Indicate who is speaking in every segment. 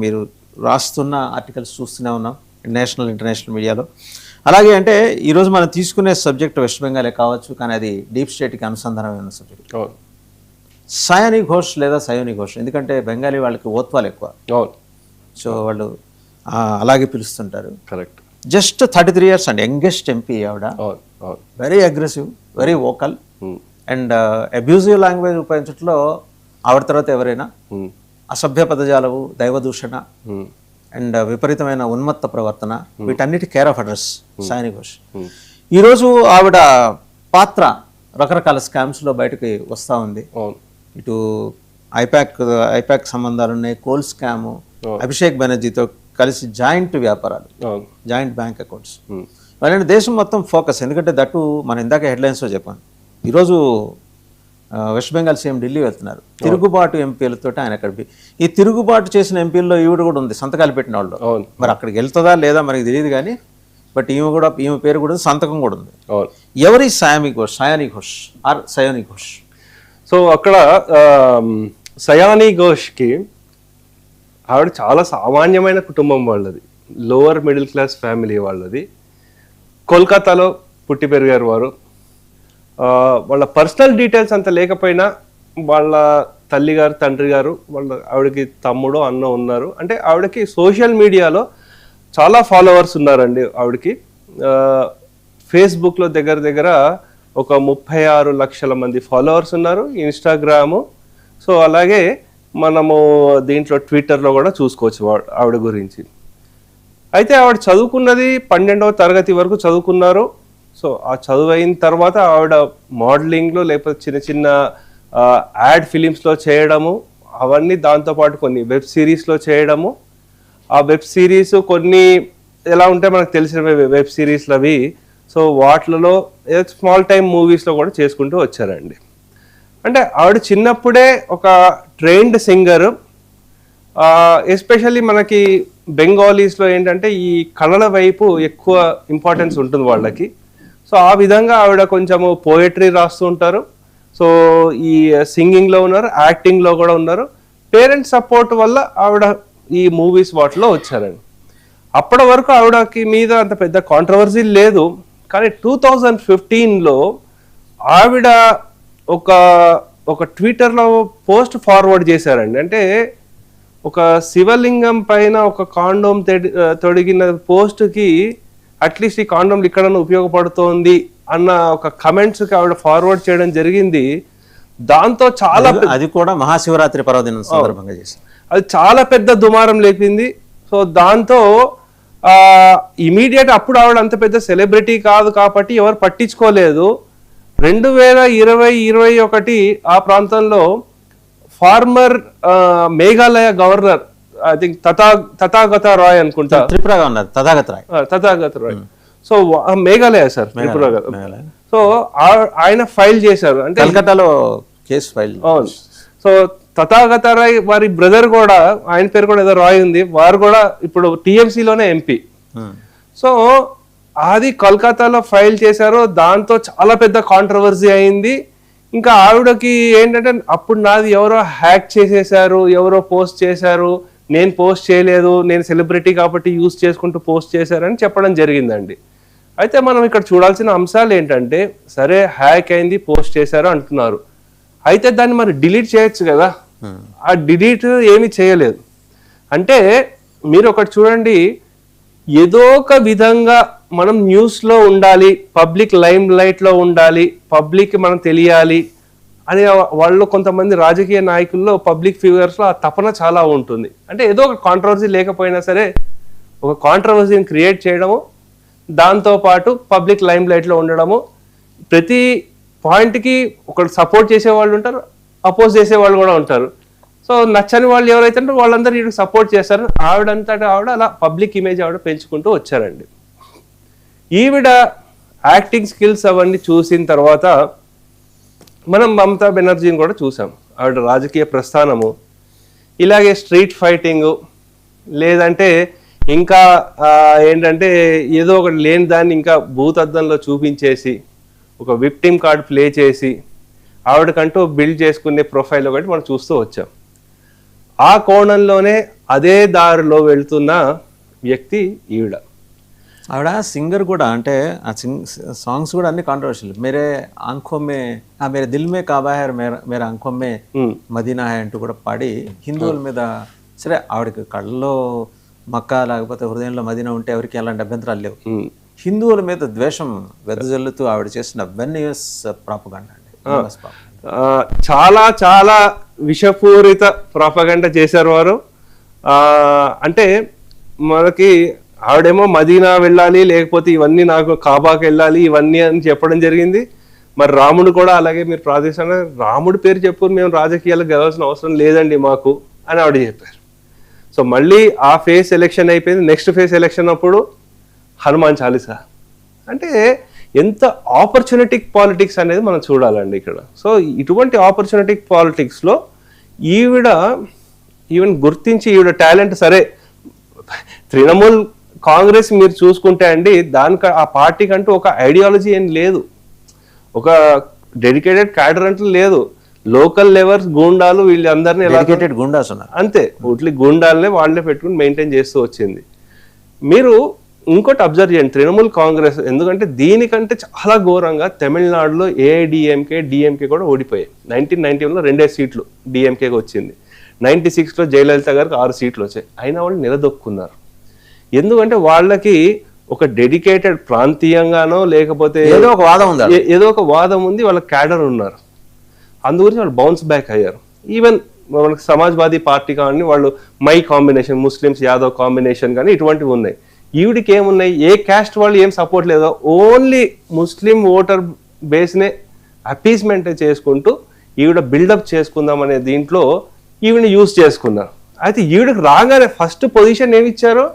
Speaker 1: మీరు రాస్తున్న ఆర్టికల్స్ చూస్తూనే ఉన్నాం నేషనల్ ఇంటర్నేషనల్ మీడియాలో. అలాగే అంటే ఈరోజు మనం తీసుకునే సబ్జెక్ట్ వెస్ట్ బెంగాలే కావచ్చు, కానీ అది డీప్ స్టేట్కి అనుసంధానమైన సబ్జెక్ట్. సయానీ ఘోష్ లేదా సయోని ఘోష్, ఎందుకంటే బెంగాలీ వాళ్ళకి ఓత్వాలు ఎక్కువ, సో వాళ్ళు అలాగే పిలుస్తుంటారు.
Speaker 2: కరెక్ట్.
Speaker 1: జస్ట్ 33 years అండి, యంగెస్ట్ ఎంపీ ఆవిడ. Very aggressive, very vocal and abusive language ఉపయోగించట్లో ఆవిడ తర్వాత ఎవరైనా. అసభ్య పదజాలవు, దైవదూషణ అండ్ విపరీతమైన ఉన్మత్త ప్రవర్తన, వీటన్నిటి care of address Sayani Ghosh. ఈరోజు ఆవిడ పాత్ర రకరకాల స్కామ్స్లో బయటకి వస్తూ ఉంది. ఇటు ఐపాక్ సంబంధాలు ఉన్నాయి, కోల్ స్కాము, అభిషేక్ బెనర్జీతో కలిసి జాయింట్ వ్యాపారాలు, జాయింట్ బ్యాంక్ అకౌంట్స్. వాళ్ళని దేశం మొత్తం ఫోకస్, ఎందుకంటే దట్టు మనం ఇందాక హెడ్లైన్స్లో చెప్పాను. ఈరోజు వెస్ట్ బెంగాల్ సీఎం ఢిల్లీ వెళ్తున్నారు, తిరుగుబాటు ఎంపీలతో ఆయన అక్కడ. ఈ తిరుగుబాటు చేసిన ఎంపీల్లో ఈవిడ కూడా ఉంది, సంతకాలు పెట్టిన వాళ్ళు. మరి అక్కడికి వెళ్తుందా లేదా మనకి తెలియదు కానీ, బట్ ఈమె పేరు కూడా ఉంది, సంతకం కూడా ఉంది. ఎవరి సయానీ ఘోష్ ఆర్ సయోని ఘోష్?
Speaker 2: సో అక్కడ సయానీ ఘోష్కి ఆవిడ చాలా సామాన్యమైన కుటుంబం వాళ్ళది, లోవర్ మిడిల్ క్లాస్ ఫ్యామిలీ వాళ్ళది. కోల్కతాలో పుట్టి పెరిగారు వారు. వాళ్ళ పర్సనల్ డీటెయిల్స్ అంత లేకపోయినా వాళ్ళ తల్లి గారు, తండ్రి గారు, ఆవిడకి తమ్ముడు, అన్న ఉన్నారు. అంటే ఆవిడకి సోషల్ మీడియాలో చాలా ఫాలోవర్స్ ఉన్నారండి. ఆవిడకి ఫేస్బుక్లో దగ్గర ఒక 36 లక్షల మంది ఫాలోవర్స్ ఉన్నారు, ఇన్స్టాగ్రాము. సో అలాగే మనము దీంట్లో ట్విట్టర్లో కూడా చూసుకోవచ్చు ఆవిడ గురించి. అయితే ఆవిడ చదువుకున్నది 12వ తరగతి వరకు చదువుకున్నారు. సో ఆ చదువు అయిన తర్వాత ఆవిడ మోడలింగ్లో లేకపోతే చిన్న చిన్న యాడ్ ఫిలిమ్స్లో చేయడము, అవన్నీ దాంతోపాటు కొన్ని వెబ్ సిరీస్లో చేయడము. ఆ వెబ్ సిరీస్ కొన్ని ఎలా ఉంటే మనకు తెలిసిన వెబ్ సిరీస్లు అవి. సో వాటిలలో స్మాల్ టైమ్ మూవీస్లో కూడా చేసుకుంటూ వచ్చారండి. అంటే ఆవిడ చిన్నప్పుడే ఒక ట్రైన్డ్ సింగర్. ఎస్పెషల్లీ మనకి బెంగాలీస్లో ఏంటంటే ఈ కళల వైపు ఎక్కువ ఇంపార్టెన్స్ ఉంటుంది వాళ్ళకి. సో ఆ విధంగా ఆవిడ కొంచెము పోయట్రీ రాస్తూ ఉంటారు. సో ఈ సింగింగ్లో ఉన్నారు, యాక్టింగ్లో కూడా ఉన్నారు. పేరెంట్స్ సపోర్ట్ వల్ల ఆవిడ ఈ మూవీస్ వాటిలో వచ్చారండి. అప్పటి వరకు ఆవిడకి మీద అంత పెద్ద కాంట్రవర్సీ లేదు. కానీ 2015లో ఆవిడ ఒక ట్విట్టర్లో పోస్ట్ ఫార్వర్డ్ చేశారండి. అంటే ఒక శివలింగం పైన ఒక కాండోమ్ తొడిగిన పోస్ట్కి అట్లీస్ట్ ఈ కాండోమ్ ఇక్కడన్నా ఉపయోగపడుతోంది అన్న ఒక కమెంట్స్కి ఆవిడ ఫార్వర్డ్ చేయడం జరిగింది. దాంతో చాలా,
Speaker 1: అది కూడా మహాశివరాత్రి పర్వదినం సందర్భంగా చేశారు,
Speaker 2: అది చాలా పెద్ద దుమారం లేపింది. సో దాంతో ఇమీడియట్ అప్పుడు ఆవిడ అంత పెద్ద సెలబ్రిటీ కాదు కాబట్టి ఎవరు పట్టించుకోలేదు. 2020-21 ఆ ప్రాంతంలో former Meghalaya governor, I think Tathagata Roy అనుకుంటా,
Speaker 1: త్రిపురగా ఉన్నారు, Tathagata Roy.
Speaker 2: So Meghalaya sir, Tripura. So ఆయన ఫైల్ చేశారు, అంటే
Speaker 1: కలకత్తాలో case file.
Speaker 2: So Tathagata Roy వారి బ్రదర్ కూడా, ఆయన పేరు కూడా ఏదో రాయ్ ఉంది, వారు కూడా ఇప్పుడు టీఎంసీలోనే ఎంపీ. సో అది కోల్కతాలో ఫైల్ చేశారు. దాంతో చాలా పెద్ద కాంట్రవర్సీ అయింది. ఇంకా ఆవిడకి ఏంటంటే అప్పుడు నాది ఎవరో హ్యాక్ చేసేసారు, ఎవరో పోస్ట్ చేశారు, నేను పోస్ట్ చేయలేదు, నేను సెలబ్రిటీ కాబట్టి యూజ్ చేసుకుంటూ పోస్ట్ చేశారని చెప్పడం జరిగిందండి. అయితే మనం ఇక్కడ చూడాల్సిన అంశాలు ఏంటంటే, సరే హ్యాక్ అయింది, పోస్ట్ చేశారు అంటున్నారు, అయితే దాన్ని మరి డిలీట్ చేయొచ్చు కదా. ఆ డిలీట్ ఏమీ చేయలేదు. అంటే మీరు ఒకటి చూడండి, ఏదో ఒక విధంగా మనం న్యూస్లో ఉండాలి, పబ్లిక్ లైమ్ లైట్లో ఉండాలి, పబ్లిక్ మనం తెలియాలి అని వాళ్ళు కొంతమంది రాజకీయ నాయకుల్లో, పబ్లిక్ ఫిగర్స్లో ఆ తపన చాలా ఉంటుంది. అంటే ఏదో ఒక కాంట్రవర్సీ లేకపోయినా సరే ఒక కాంట్రవర్సీని క్రియేట్ చేయడము, దాంతోపాటు పబ్లిక్ లైమ్ లైట్లో ఉండడము. ప్రతి పాయింట్కి ఒకటి సపోర్ట్ చేసేవాళ్ళు ఉంటారు, అపోజ్ చేసేవాళ్ళు కూడా ఉంటారు. సో నచ్చని వాళ్ళు ఎవరైతే ఉంటారో వాళ్ళందరూ వీడికి సపోర్ట్ చేస్తారు. ఆవిడంతటా ఆవిడ అలా పబ్లిక్ ఇమేజ్ ఆవిడ పెంచుకుంటూ వచ్చారండి. ఈవిడ యాక్టింగ్ స్కిల్స్ అవన్నీ చూసిన తర్వాత మనం మమతా బెనర్జీని కూడా చూసాం. ఆవిడ రాజకీయ ప్రస్థానము, ఇలాగే స్ట్రీట్ ఫైటింగు, లేదంటే ఇంకా ఏంటంటే ఏదో ఒకటి లేని దాన్ని ఇంకా భూతద్దంలో చూపించేసి ఒక విక్టిమ్ కార్డ్ ప్లే చేసి ఆవిడకంటూ బిల్డ్ చేసుకునే ప్రొఫైల్ ఒకటి మనం చూస్తూ వచ్చాం. ఆ కోణంలోనే అదే దారిలో వెళ్తున్న వ్యక్తి ఈవిడ.
Speaker 1: ఆవిడ సింగర్ కూడా, అంటే ఆ సాంగ్స్ కూడా అన్ని కాంట్రవర్షియల్. మేరే ఆంఖో మే మేరే దిల్ మే కాబా హై మేరా ఆంఖో మే మదీనా హై అంటూ కూడా పాడి హిందువుల మీద, సరే ఆవిడకి కళ్ళలో మక్కా లేకపోతే హృదయంలో మదీనా ఉంటే ఎవరికి అలాంటి అభ్యంతరాలు లేవు. హిందువుల మీద ద్వేషం వెదజల్లుతూ ఆవిడ చేసిన వెన్యూస్ ప్రాపగండా అండి.
Speaker 2: చాలా చాలా విషపూరిత ప్రాపగండా చేశారు వారు. అంటే మనకి ఆవిడేమో మదీనా వెళ్ళాలి, లేకపోతే ఇవన్నీ నాకు కాబాకి వెళ్ళాలి ఇవన్నీ అని చెప్పడం జరిగింది. మరి రాముడు కూడా అలాగే మీరు ప్రార్థిస్తున్న రాముడి పేరు చెప్పు, మేము రాజకీయాలకు గెలవాల్సిన అవసరం లేదండి మాకు అని ఆవిడ చెప్పారు. సో మళ్ళీ ఆ ఫేస్ ఎలక్షన్ అయిపోయింది. నెక్స్ట్ ఫేస్ ఎలక్షన్ అప్పుడు హనుమాన్ చాలీసా. అంటే ఎంత ఆపర్చునిటిక్ పాలిటిక్స్ అనేది మనం చూడాలండి ఇక్కడ. సో ఇటువంటి ఆపర్చునిటిక్ పాలిటిక్స్లో ఈవెన్ గుర్తించి ఈవిడ టాలెంట్, సరే తృణమూల్ కాంగ్రెస్ మీరు చూసుకుంటే అండి, దానికి ఆ పార్టీకి అంటూ ఒక ఐడియాలజీ ఏం లేదు, ఒక డెడికేటెడ్ క్యాడర్ అంటూ లేదు. లోకల్ లెవర్స్ గూండాలు వీళ్ళందరినీ
Speaker 1: డెడికేటెడ్ గూండాస్ ఉన్నారు
Speaker 2: అంతే, ఓట్లీ గూండాలనే వాళ్ళే పెట్టుకుని మెయింటైన్ చేస్తూ వచ్చింది. మీరు ఇంకోటి అబ్జర్వ్ చేయండి, తృణమూల్ కాంగ్రెస్, ఎందుకంటే దీనికంటే చాలా ఘోరంగా తమిళనాడులో ఏఐడిఎంకే డిఎంకే కూడా ఓడిపోయాయి. 1991లో 2 సీట్లు డిఎంకేకి వచ్చింది. 96లో జయలలిత గారికి 6 సీట్లు వచ్చాయి. అయినా వాళ్ళు నిలదొక్కున్నారు. ఎందుకంటే వాళ్ళకి ఒక డెడికేటెడ్ ప్రాంతీయంగానో లేకపోతే
Speaker 1: ఏదో ఒక వాదం
Speaker 2: ఉంది, వాళ్ళ క్యాడర్ ఉన్నారు. అందుగురించి వాళ్ళు బౌన్స్ బ్యాక్ అయ్యారు. ఈవెన్ మనకి సమాజ్వాదీ పార్టీ కానీ వాళ్ళు my combination, Muslims Yadav combination కానీ ఇటువంటివి ఉన్నాయి. ఈవిడికి ఏమున్నాయి, ఏ క్యాస్ట్ వాళ్ళు ఏం సపోర్ట్ లేదో, ఓన్లీ ముస్లిం ఓటర్ బేస్నే అపీస్మెంట్ చేసుకుంటూ ఈవిడ బిల్డప్ చేసుకుందాం అనే దీంట్లో ఈవిడని యూజ్ చేసుకున్నారు. అయితే ఈవిడకి రాగానే ఫస్ట్ పొజిషన్ ఏమి ఇచ్చారో,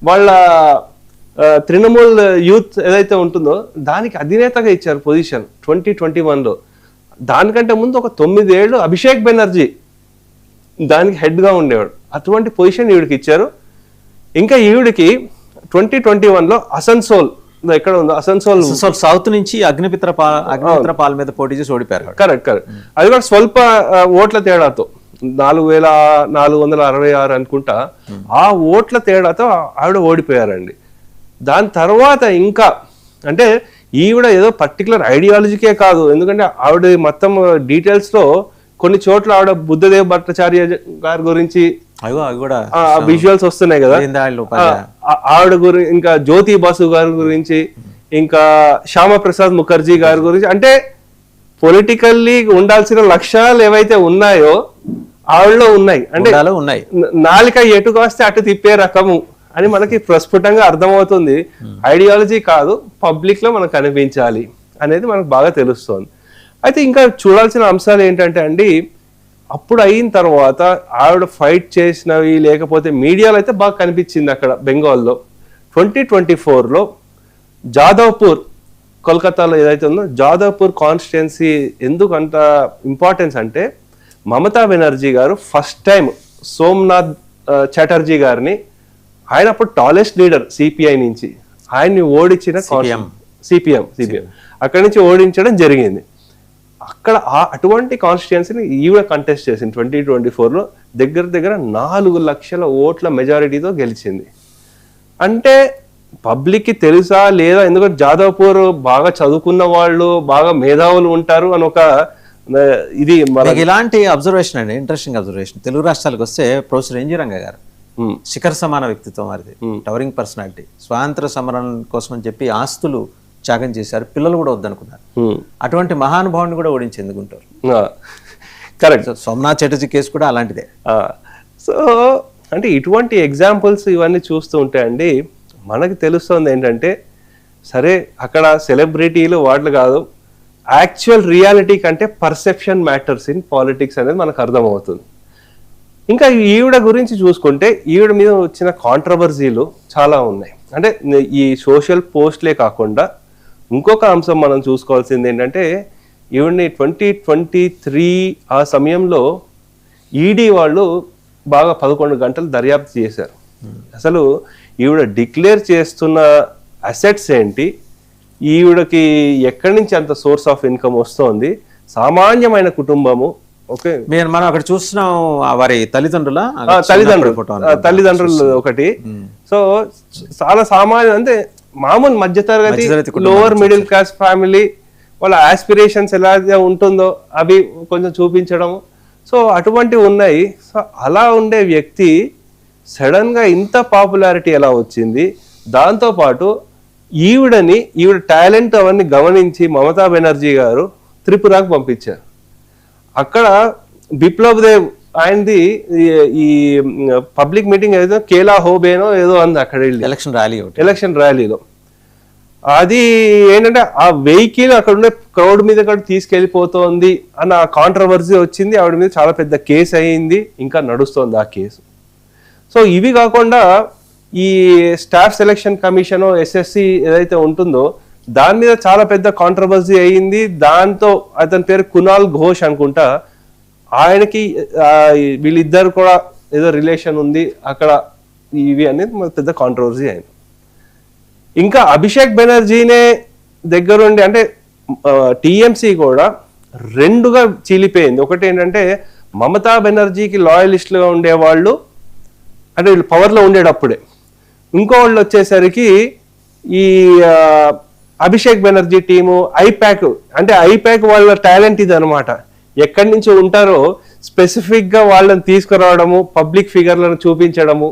Speaker 2: వాళ్ళ తృణమూల్ యూత్ ఏదైతే ఉంటుందో దానికి అధినేతగా ఇచ్చారు పొజిషన్ 2021లో. దానికంటే ముందు ఒక 9 ఏళ్ళు అభిషేక్ బెనర్జీ దానికి హెడ్గా ఉండేవాడు. అటువంటి పొజిషన్ ఈవిడికి ఇచ్చారు. ఇంకా ఈవిడికి 2021లో అసన్సోల్ ఎక్కడ ఉందో, అసన్సోల్
Speaker 1: సౌత్ నుంచి అగ్నిమిత్ర పాల్ మీద పోటీ చేసి ఓడిపోయారు.
Speaker 2: కరెక్ట్. అది కూడా స్వల్ప ఓట్ల తేడాతో 4466 అనుకుంటా, ఆ ఓట్ల తేడాతో ఆవిడ ఓడిపోయారండి. దాని తర్వాత ఇంకా అంటే ఈవిడ ఏదో పర్టికులర్ ఐడియాలజీకే కాదు, ఎందుకంటే ఆవిడ మొత్తం డీటెయిల్స్లో కొన్ని చోట్ల ఆవిడ బుద్ధదేవ్ భట్టాచార్య గారి గురించి విజువల్స్ వస్తున్నాయి కదా, ఆవిడ గురించి, ఇంకా జ్యోతి బాసు గారి గురించి, ఇంకా శ్యామప్రసాద్ ముఖర్జీ గారి గురించి, అంటే పొలిటికల్లీ ఉండాల్సిన లక్ష్యాలు ఏవైతే ఉన్నాయో ఆవిడలో ఉన్నాయి. అంటే నాలిక ఎటు కాస్తే అటు తిప్పే రకము అని మనకి ప్రస్ఫుటంగా అర్థమవుతుంది. ఐడియాలజీ కాదు, పబ్లిక్ లో మనకు కనిపించాలి అనేది మనకు బాగా తెలుస్తోంది. అయితే ఇంకా చూడాల్సిన అంశాలు ఏంటంటే అండి, అప్పుడు అయిన తర్వాత ఆవిడ ఫైట్ చేసినవి లేకపోతే మీడియాలో అయితే బాగా కనిపించింది అక్కడ బెంగాల్లో. 2024లో జాదవ్పూర్, కోల్కతాలో ఏదైతే ఉందో జాదవ్పూర్ కాన్స్టిట్యున్సీ ఎందుకు అంత ఇంపార్టెన్స్ అంటే, మమతా బెనర్జీ గారు ఫస్ట్ టైం సోమనాథ్ చటర్జీ గారిని, ఆయన అప్పుడు టాలెస్ట్ లీడర్ సిపిఐ నుంచి, ఆయన్ని ఓడించిన సిపిఎం అక్కడి నుంచి ఓడించడం జరిగింది. అక్కడ అటువంటి కాన్స్టిట్యున్సీని ఈవిడ కంటెస్ట్ చేసింది 2024లో. దగ్గర 4 లక్షల ఓట్ల మెజారిటీతో గెలిచింది. అంటే పబ్లిక్కి తెలుసా లేదా, ఎందుకంటే జాదవ్పూర్ బాగా చదువుకున్న వాళ్ళు, బాగా మేధావులు ఉంటారు అని ఒక ఇది.
Speaker 1: ఇలాంటి అబ్జర్వేషన్ అండి, ఇంట్రెస్టింగ్ అబ్జర్వేషన్. తెలుగు రాష్ట్రాలకు వస్తే ప్రొఫెసర్ ఎన్జి రంగ గారు, శిఖర సమాన వ్యక్తిత్వం వారిది, టవరింగ్ పర్సనాలిటీ, స్వాతంత్ర సమరం కోసం అని చెప్పి ఆస్తులు త్యాగం చేశారు, పిల్లలు కూడా వద్దనుకున్నారు. అటువంటి మహానుభావుని కూడా ఓడించింది గుంటూరు.
Speaker 2: కరెక్ట్.
Speaker 1: సోమనాథ్ చటర్జీ కేసు కూడా అలాంటిదే.
Speaker 2: సో అంటే ఇటువంటి ఎగ్జాంపుల్స్ ఇవన్నీ చూస్తూ ఉంటే అండి మనకి తెలుస్తుంది ఏంటంటే, సరే అక్కడ సెలబ్రిటీలు వాటిలు కాదు, యాక్చువల్ రియాలిటీ కంటే పర్సెప్షన్ మ్యాటర్స్ ఇన్ పాలిటిక్స్ అనేది మనకు అర్థమవుతుంది. ఇంకా ఈవిడ గురించి చూసుకుంటే ఈవిడ మీద వచ్చిన కాంట్రవర్సీలు చాలా ఉన్నాయి. అంటే ఈ సోషల్ పోస్ట్లే కాకుండా ఇంకొక అంశం మనం చూసుకోవాల్సింది ఏంటంటే, ఈవిడ్ని 2023 ఆ సమయంలో ఈడీ వాళ్ళు బాగా 11 గంటలు దర్యాప్తు చేశారు. అసలు ఈవిడ డిక్లేర్ చేస్తున్న అసెట్స్ ఏంటి, ఈవిడకి ఎక్కడి నుంచి అంత సోర్స్ ఆఫ్ ఇన్కమ్ వస్తోంది, సామాన్యమైన కుటుంబము, ఓకే,
Speaker 1: మనం అక్కడ చూస్తున్నాం వారి
Speaker 2: తల్లిదండ్రులు ఒకటి. సో చాలా సామాన్య అంటే మామూలు మధ్యతరగతి లోవర్ మిడిల్ క్లాస్ ఫ్యామిలీ వాళ్ళ ఆస్పిరేషన్స్ ఎలా ఉంటుందో అవి కొంచెం చూపించడం. సో అటువంటివి ఉన్నాయి. సో అలా ఉండే వ్యక్తి సడన్ గా ఇంత పాపులారిటీ ఎలా వచ్చింది? దాంతోపాటు ఈవిడ టాలెంట్ అవన్నీ గమనించి మమతా బెనర్జీ గారు త్రిపురకు పంపించారు. అక్కడ బిప్లబ్ దేవ్ ఆయనది ఈ పబ్లిక్ మీటింగ్ ఏదో కేలా హోబేనో ఏదో అంది అక్కడ వెళ్ళి ఎలక్షన్ ర్యాలీలో. అది ఏంటంటే ఆ వెహికల్ అక్కడ ఉండే క్రౌడ్ మీద కూడా తీసుకెళ్లిపోతోంది అన్న కాంట్రవర్సీ వచ్చింది. ఆవిడ మీద చాలా పెద్ద కేసు అయింది, ఇంకా నడుస్తోంది ఆ కేసు. సో ఇవి కాకుండా ఈ స్టాఫ్ సెలక్షన్ కమిషన్ ఎస్ఎస్సి ఏదైతే ఉంటుందో దాని మీద చాలా పెద్ద కాంట్రవర్సీ అయ్యింది. దాంతో అతని పేరు కునాల్ ఘోష్ అనుకుంటా, ఆయనకి వీళ్ళిద్దరు కూడా ఏదో రిలేషన్ ఉంది అక్కడ, ఇవి అనేది పెద్ద కాంట్రవర్సీ అయింది. ఇంకా అభిషేక్ బెనర్జీనే దగ్గరుండి అంటే టీఎంసీ కూడా రెండుగా చీలిపోయింది. ఒకటి ఏంటంటే మమతా బెనర్జీకి లాయలిస్టులుగా ఉండేవాళ్ళు అంటే వీళ్ళు పవర్లో ఉండేటప్పుడే, ఇంకో వాళ్ళు వచ్చేసరికి ఈ అభిషేక్ బెనర్జీ టీము ఐపాక్ అంటే ఐపాక్ వాళ్ళ టాలెంట్ ఇది అనమాట. ఎక్కడి నుంచి ఉంటారో స్పెసిఫిక్ గా వాళ్ళని తీసుకురావడము, పబ్లిక్ ఫిగర్లను చూపించడము,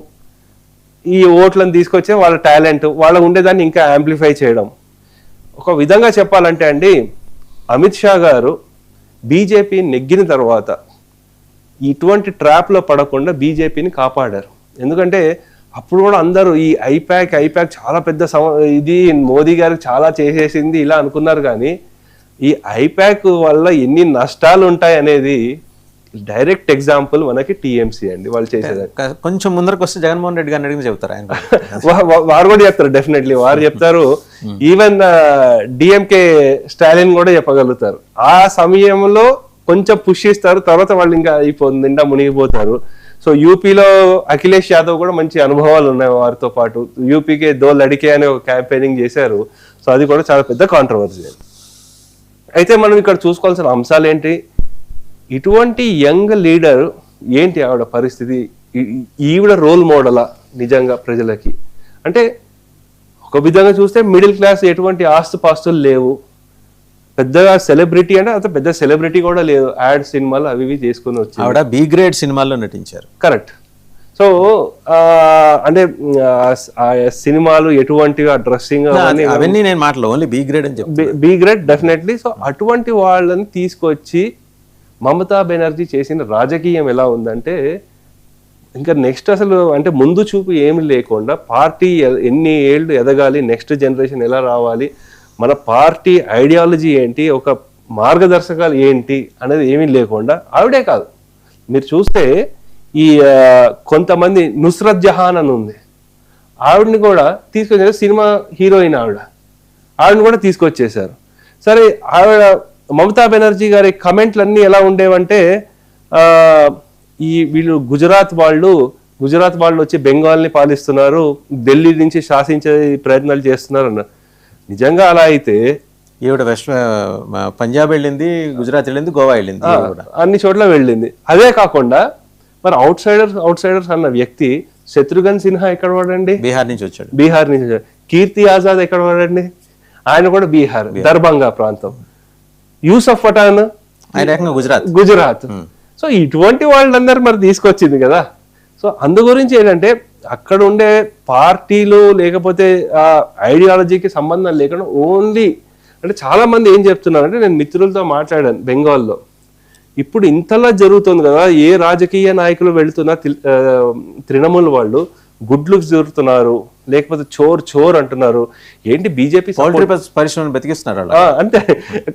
Speaker 2: ఈ ఓట్లను తీసుకొచ్చే వాళ్ళ టాలెంట్, వాళ్ళ ఉండేదాన్ని ఇంకా యాంప్లిఫై చేయడం. ఒక విధంగా చెప్పాలంటే అండి, అమిత్ షా గారు బీజేపీ నెగ్గిన తర్వాత ఇటువంటి ట్రాప్లో పడకుండా బీజేపీని కాపాడారు. ఎందుకంటే అప్పుడు కూడా అందరూ ఈ ఐపాక్ చాలా పెద్ద ఇది మోదీ గారికి చాలా చేసేసింది ఇలా అనుకున్నారు. కానీ ఈ ఐపాక్ వల్ల ఎన్ని నష్టాలు ఉంటాయి అనేది డైరెక్ట్ ఎగ్జాంపుల్ మనకి టీఎంసీ అండి. వాళ్ళు చేసేది
Speaker 1: కొంచెం ముందరకు వస్తే జగన్మోహన్ రెడ్డి గారిని అడిగి చెప్తారు ఆయన.
Speaker 2: వారు కూడా చెప్తారు, డెఫినెట్లీ వారు చెప్తారు. ఈవెన్ డిఎంకే స్టాలిన్ కూడా చెప్పగలుగుతారు. ఆ సమయంలో కొంచెం పుష్ ఇస్తారు, తర్వాత వాళ్ళు ఇంకా అయిపోతుంది, నిండా మునిగిపోతారు. సో యూపీలో అఖిలేష్ యాదవ్ కూడా మంచి అనుభవాలు ఉన్నాయి వారితో పాటు. యూపీకే దో లడికే అనే ఒక క్యాంపెయినింగ్ చేశారు. సో అది కూడా చాలా పెద్ద కాంట్రవర్సీ. అయితే మనం ఇక్కడ చూసుకోవాల్సిన అంశాలు ఏంటి? ఇటువంటి యంగ్ లీడర్ ఏంటి ఆవిడ పరిస్థితి? ఈవిడ రోల్ మోడలా నిజంగా ప్రజలకి? అంటే ఒక విధంగా చూస్తే మిడిల్ క్లాస్, ఎటువంటి ఆస్తుపాస్తులు లేవు, పెద్దగా సెలబ్రిటీ అంటే అంత పెద్ద సెలబ్రిటీ కూడా లేదు, యాడ్ సినిమాలు అవి ఇవి చేసుకుని వచ్చి
Speaker 1: ఆవిడ బి గ్రేడ్ సినిమాల్లో నటించారు.
Speaker 2: కరెక్ట్. సో అంటే సినిమాలు ఎటువంటివి, డ్రెస్సింగ్
Speaker 1: అవన్నీ నేను మాటలు ఓన్లీ బి గ్రేడ్ అని చెప్పి
Speaker 2: బి గ్రేడ్ డెఫినెట్లీ. సో అటువంటి వాళ్ళని తీసుకొచ్చి మమతా బెనర్జీ చేసిన రాజకీయం ఎలా ఉందంటే ఇంకా నెక్స్ట్ అసలు అంటే ముందు చూపు ఏమి లేకుండా పార్టీ ఎన్ని ఏళ్ళు ఎదగాలి, నెక్స్ట్ జనరేషన్ ఎలా రావాలి, మన పార్టీ ఐడియాలజీ ఏంటి, ఒక మార్గదర్శకాలు ఏంటి అనేది ఏమీ లేకుండా ఆవిడే కాదు. మీరు చూస్తే ఈ కొంతమంది నుస్రత్ జహాన్ అని ఉంది, ఆవిడని కూడా తీసుకొచ్చారు, సినిమా హీరోయిన్ ఆవిడని కూడా తీసుకొచ్చేసారు. సరే, ఆవిడ మమతా బెనర్జీ గారి కమెంట్లు అన్నీ ఎలా ఉండేవంటే ఈ వీళ్ళు గుజరాత్ వాళ్ళు వచ్చి బెంగాల్ని పాలిస్తున్నారు, ఢిల్లీ నుంచి శాసించే ప్రయత్నాలు చేస్తున్నారు అన్నారు. నిజంగా అలా అయితే
Speaker 1: ఈవిడ పంజాబ్ వెళ్ళింది, గుజరాత్ వెళ్ళింది, గోవా వెళ్ళింది,
Speaker 2: అన్ని చోట్ల వెళ్ళింది. అదే కాకుండా మరి అవుట్ సైడర్స్ అన్న వ్యక్తి శత్రుఘ్న్ సిన్హా ఎక్కడ వాడండి?
Speaker 1: బీహార్ నుంచి వచ్చాడు.
Speaker 2: కీర్తి ఆజాద్ ఎక్కడ వాడండి? ఆయన కూడా బీహార్, దర్భంగా ప్రాంతం. యూసఫ్ పఠాన్
Speaker 1: ఆయన
Speaker 2: గుజరాత్. సో ఇటువంటి వాళ్ళందరూ మరి తీసుకొచ్చింది కదా. సో అందు గురించి ఏంటంటే అక్కడ ఉండే పార్టీలు లేకపోతే ఆ ఐడియాలజీకి సంబంధం లేకుండా ఓన్లీ అంటే చాలా మంది ఏం చెప్తున్నారంటే, నేను మిత్రులతో మాట్లాడాను బెంగాల్లో, ఇప్పుడు ఇంతలా జరుగుతుంది కదా, ఏ రాజకీయ నాయకులు వెళుతున్నా తృణమూల్ వాళ్ళు గుడ్లు జరుగుతున్నారు, లేకపోతే చోర్ అంటున్నారు. ఏంటి బీజేపీ
Speaker 1: పరిశ్రమను బతికిస్తున్నారు
Speaker 2: అంతే.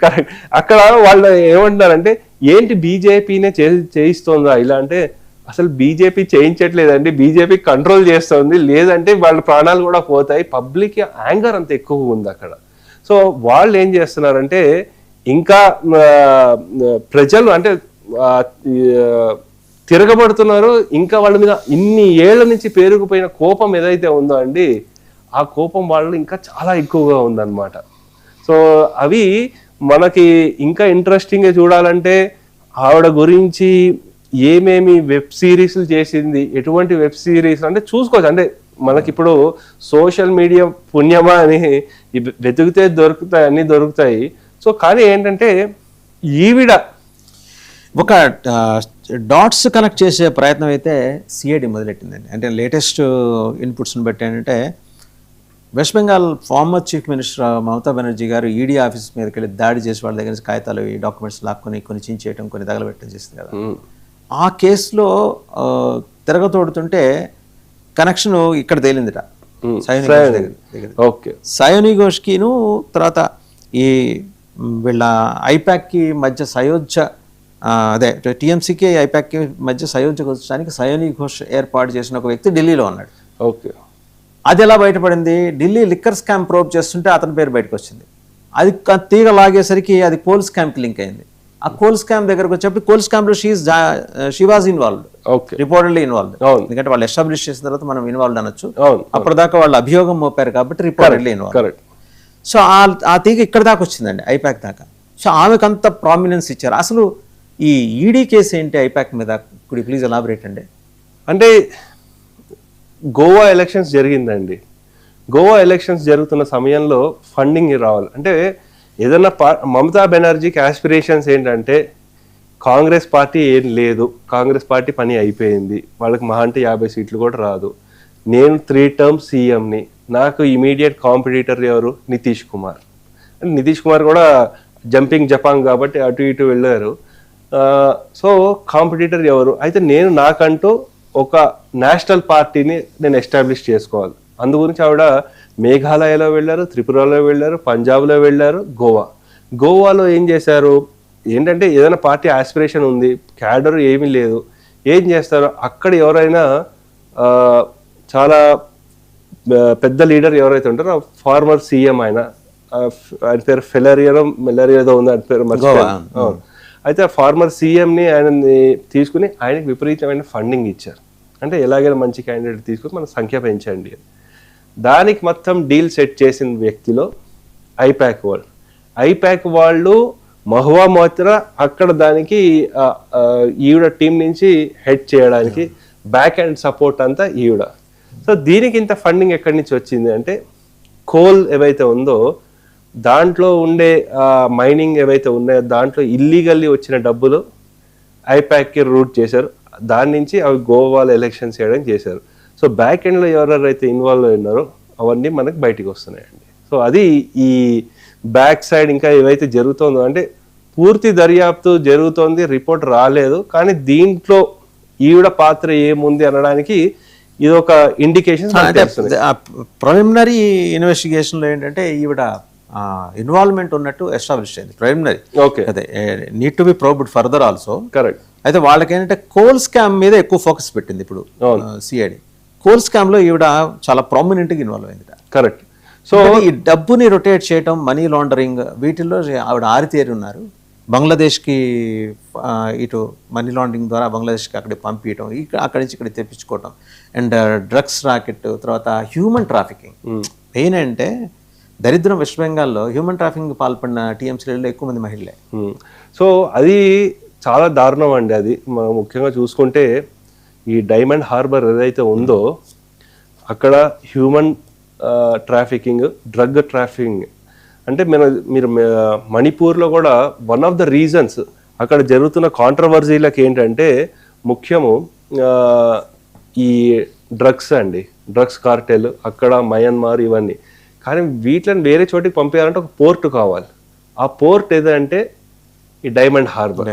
Speaker 2: కరెక్ట్. అక్కడ వాళ్ళు ఏమంటున్నారంటే ఏంటి బీజేపీనే చేయిస్తోందా ఇలా అంటే, అసలు బీజేపీ చేయించట్లేదండి, బీజేపీ కంట్రోల్ చేస్తుంది, లేదంటే వాళ్ళ ప్రాణాలు కూడా పోతాయి. పబ్లిక్ యాంగర్ అంత ఎక్కువగా ఉంది అక్కడ. సో వాళ్ళు ఏం చేస్తున్నారంటే ఇంకా ప్రజలు అంటే తిరగబడుతున్నారు, ఇంకా వాళ్ళ మీద ఇన్ని ఏళ్ల నుంచి పేరుకుపోయిన కోపం ఏదైతే ఉందో అండి, ఆ కోపం వాళ్ళు ఇంకా చాలా ఎక్కువగా ఉందన్నమాట. సో అవి మనకి ఇంకా ఇంట్రెస్టింగ్గా చూడాలంటే ఆవిడ గురించి ఏమేమి వెబ్ సిరీస్లు చేసింది, ఎటువంటి వెబ్ సిరీస్ అంటే చూసుకోవచ్చు. అంటే మనకిప్పుడు సోషల్ మీడియా పుణ్యమా అని వెతికితే దొరుకుతాయి, అన్ని దొరుకుతాయి. సో కానీ ఏంటంటే ఈవిడ
Speaker 1: ఒక డాట్స్ కనెక్ట్ చేసే ప్రయత్నం అయితే సిఐడి మొదలెట్టిందండి. అంటే లేటెస్ట్ ఇన్పుట్స్ని బట్టి ఏంటంటే west Bengal former chief minister Mamata Banerjee గారు ఈడీ ఆఫీస్ మీదకి వెళ్ళి దాడి చేసి వాళ్ళ దగ్గర నుంచి కాగితాలు డాక్యుమెంట్స్ లాక్కొని కొన్ని చించేయటం, కొన్ని తగలబెట్టడం చేస్తుంది కదా. ఆ కేసులో తిరగతోడుతుంటే కనెక్షన్ ఇక్కడ తేలిందిట సయోని ఘోష్కిను తర్వాత ఈ వీళ్ళ ఐపాక్కి మధ్య సయోధ్య, అదే టీఎంసీకి ఐపాక్కి మధ్య సయోధ్య కూర్చోడానికి సయోని ఘోష్ ఏర్పాటు చేసిన ఒక వ్యక్తి ఢిల్లీలో ఉన్నాడు.
Speaker 2: ఓకే,
Speaker 1: అది ఎలా బయటపడింది? ఢిల్లీ లిక్కర్ స్కామ్ ప్రోబ్ చేస్తుంటే అతని పేరు బయటకు వచ్చింది. అది తీగ లాగేసరికి అది కోల్ స్కామ్కి లింక్ అయింది. ఆ కోల్ స్కామ్ దగ్గరకు వచ్చేప్పుడు కోల్ స్కామ్ లో she was involved, reportedly involved. ఎందుకంటే వాళ్ళు ఎస్టాబ్లిష్ చేసిన తర్వాత మనం ఇన్వాల్వ్డ్ అనొచ్చు. అప్పటిదాకా వాళ్ళు అభియోగం మోపారు కాబట్టి రిపోర్టెడ్లీ ఇన్వాల్వ్డ్. సో ఆ తీగ ఇక్కడ దాకా వచ్చిందండి, ఐపాక్ దాకా. సో ఆమెకు అంత ప్రామినెన్స్ ఇచ్చారు. అసలు ఈ ఈడీ కేసు ఏంటి ఐపాక్ మీద? కుడ్ యు ప్లీజ్ ఎలాబరేట్ అండి?
Speaker 2: అంటే గోవా ఎలక్షన్స్ జరిగిందండి. గోవా ఎలక్షన్స్ జరుగుతున్న సమయంలో ఫండింగ్ రావాలి అంటే ఏదన్నా మమతా బెనర్జీకి ఆస్పిరేషన్స్ ఏంటంటే కాంగ్రెస్ పార్టీ ఏం లేదు, కాంగ్రెస్ పార్టీ పని అయిపోయింది, వాళ్ళకి మహా అంటే 50 సీట్లు కూడా రాదు, నేను 3 టర్మ్స్ సీఎంని, నాకు ఇమీడియట్ కాంపిటీటర్ ఎవరు? నితీష్ కుమార్. నితీష్ కుమార్ కూడా జంపింగ్ జపాంగ్ కాబట్టి అటు ఇటు వెళ్ళారు. సో కాంపిటీటర్ ఎవరు? అయితే నేను నాకంటూ ఒక నేషనల్ పార్టీని నేను ఎస్టాబ్లిష్ చేసుకోవాలి. అందు గురించి ఆవిడ మేఘాలయలో వెళ్ళారు, త్రిపురలో వెళ్ళారు, పంజాబ్లో వెళ్ళారు, గోవాలో ఏం చేశారు ఏంటంటే ఏదైనా పార్టీ ఆస్పిరేషన్ ఉంది, క్యాడర్ ఏమీ లేదు, ఏం చేస్తారు అక్కడ ఎవరైనా చాలా పెద్ద లీడర్ ఎవరైతే ఉంటారో ఫార్మర్ సీఎం ఆయన పేరు మెల్లరియో ఉంది, ఆయన పేరు మర్చిపోయాను. అయితే ఫార్మర్ సీఎంని ఆయనని తీసుకుని ఆయనకి విపరీతమైన ఫండింగ్ ఇచ్చారు. అంటే ఎలాగైనా మంచి క్యాండిడేట్ తీసుకుని మన సంఖ్య పెంచండి. దానికి మొత్తం డీల్ సెట్ చేసిన వ్యక్తిలో ఐపాక్ వాళ్ళు మహువా మోత్రా అక్కడ దానికి ఈవిడ టీం నుంచి హెడ్ చేయడానికి బ్యాక్ అండ్ సపోర్ట్ అంతా ఈవిడ. సో దీనికి ఇంత ఫండింగ్ ఎక్కడి నుంచి వచ్చింది అంటే కోల్ ఏవైతే ఉందో దాంట్లో ఉండే మైనింగ్ ఏవైతే ఉన్నాయో దాంట్లో ఇల్లీగల్లీ వచ్చిన డబ్బులు ఐపాక్కి రూట్ చేశారు. దాని నుంచి అవి గోవాలో ఎలక్షన్స్ చేయడానికి చేశారు. సో బ్యాక్ ఎండ్లో ఎవరెవరైతే ఇన్వాల్వ్ అయినారో అవన్నీ మనకు బయటికి వస్తున్నాయండి. సో అది ఈ బ్యాక్ సైడ్ ఇంకా ఏవైతే జరుగుతుందో అంటే పూర్తి దర్యాప్తు జరుగుతోంది, రిపోర్ట్ రాలేదు, కానీ దీంట్లో ఈవిడ పాత్ర ఏముంది అనడానికి ఇది ఒక ఇండికేషన్.
Speaker 1: ప్రిలిమినరీ ఇన్వెస్టిగేషన్ లో ఏంటంటే ఈవిడ ఇన్వాల్వ్మెంట్ ఉన్నట్టు ఎస్టాబ్లిష్ అయింది. ప్రిలిమినరీ అదే need to be probed further also.
Speaker 2: Correct.
Speaker 1: అయితే వాళ్ళకి ఏంటంటే కోల్ స్కామ్ మీద ఎక్కువ ఫోకస్ పెట్టింది ఇప్పుడు సిఐడి. కోల్ స్కామ్ లో ఈవిడ చాలా ప్రామినెంట్ గా ఇన్వాల్వ్ అయింది.
Speaker 2: కరెక్ట్.
Speaker 1: సో ఈ డబ్బుని రొటేట్ చేయటం, మనీ లాండరింగ్, వీటిల్లో ఆవిడ ఆరితేరి ఉన్నారు. బంగ్లాదేశ్కి ఇటు మనీ లాండరింగ్ ద్వారా బంగ్లాదేశ్కి అక్కడికి పంపించడం, అక్కడి నుంచి ఇక్కడ తెప్పించుకోవటం, అండ్ డ్రగ్స్ రాకెట్, తర్వాత హ్యూమన్ ట్రాఫికింగ్. మెయిన్ అంటే దరిద్రం వెస్ట్ బెంగాల్లో హ్యూమన్ ట్రాఫికింగ్ పాల్పడిన టీఎంసీలలో ఎక్కువ మంది మహిళలే.
Speaker 2: సో అది చాలా దారుణం అండి. అది మనం ముఖ్యంగా చూసుకుంటే ఈ డైమండ్ హార్బర్ ఏదైతే ఉందో అక్కడ హ్యూమన్ ట్రాఫికింగ్, డ్రగ్ ట్రాఫికింగ్ అంటే మీరు మణిపూర్లో కూడా వన్ ఆఫ్ ద రీజన్స్ అక్కడ జరుగుతున్న కాంట్రవర్సీలకు ఏంటంటే ముఖ్యము ఈ డ్రగ్స్ అండి, డ్రగ్స్ కార్టెల్ అక్కడ మయన్మార్ ఇవన్నీ. కానీ వీటిని వేరే చోటికి పంపించాలంటే ఒక పోర్ట్ కావాలి. ఆ పోర్ట్ ఏదంటే ఈ డైమండ్ హార్బర్.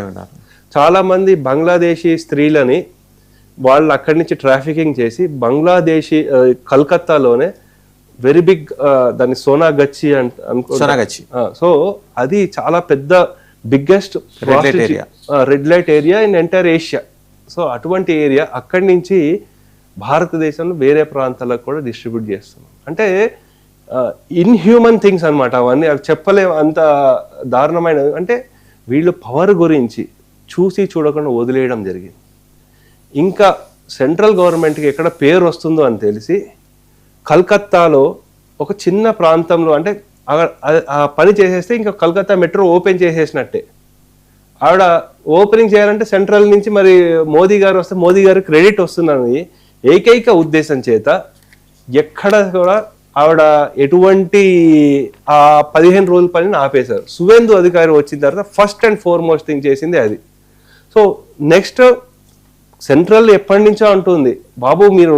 Speaker 2: చాలామంది బంగ్లాదేశీ స్త్రీలని వాళ్ళు అక్కడి నుంచి ట్రాఫికింగ్ చేసి బంగ్లాదేశీ కలకత్తాలోనే వెరీ బిగ్ దాన్ని సోనాగచ్చి
Speaker 1: సోనాగచ్చి.
Speaker 2: సో అది చాలా పెద్ద biggest red light area in entire Asia. So అటువంటి ఏరియా అక్కడి నుంచి భారతదేశంలో వేరే ప్రాంతాలకు కూడా డిస్ట్రిబ్యూట్ చేస్తున్నాం. అంటే ఇన్హ్యూమన్ థింగ్స్ అనమాట అవన్నీ. అవి చెప్పలేము, అంత దారుణమైన. అంటే వీళ్ళు పవర్ గురించి చూసి చూడకుండా వదిలేయడం జరిగింది. ఇంకా సెంట్రల్ గవర్నమెంట్కి ఎక్కడ పేరు వస్తుందో అని తెలిసి కలకత్తాలో ఒక చిన్న ప్రాంతంలో అంటే ఆ పని చేసేస్తే ఇంకా కలకత్తా మెట్రో ఓపెన్ చేసేసినట్టే. ఆవిడ ఓపెనింగ్ చేయాలంటే సెంట్రల్ నుంచి మరి మోదీ గారు వస్తే మోదీ గారు క్రెడిట్ వస్తుందని ఏకైక ఉద్దేశం చేత ఎక్కడ కూడా ఆవిడ ఎటువంటి ఆ 15 రోజుల పనిని ఆపేశారు. సువేందు అధికారి వచ్చిన తర్వాత ఫస్ట్ అండ్ ఫార్మోస్ట్ థింగ్ చేసింది అది. సో నెక్స్ట్ సెంట్రల్ ఎప్పటి నుంచో అంటుంది, బాబు మీరు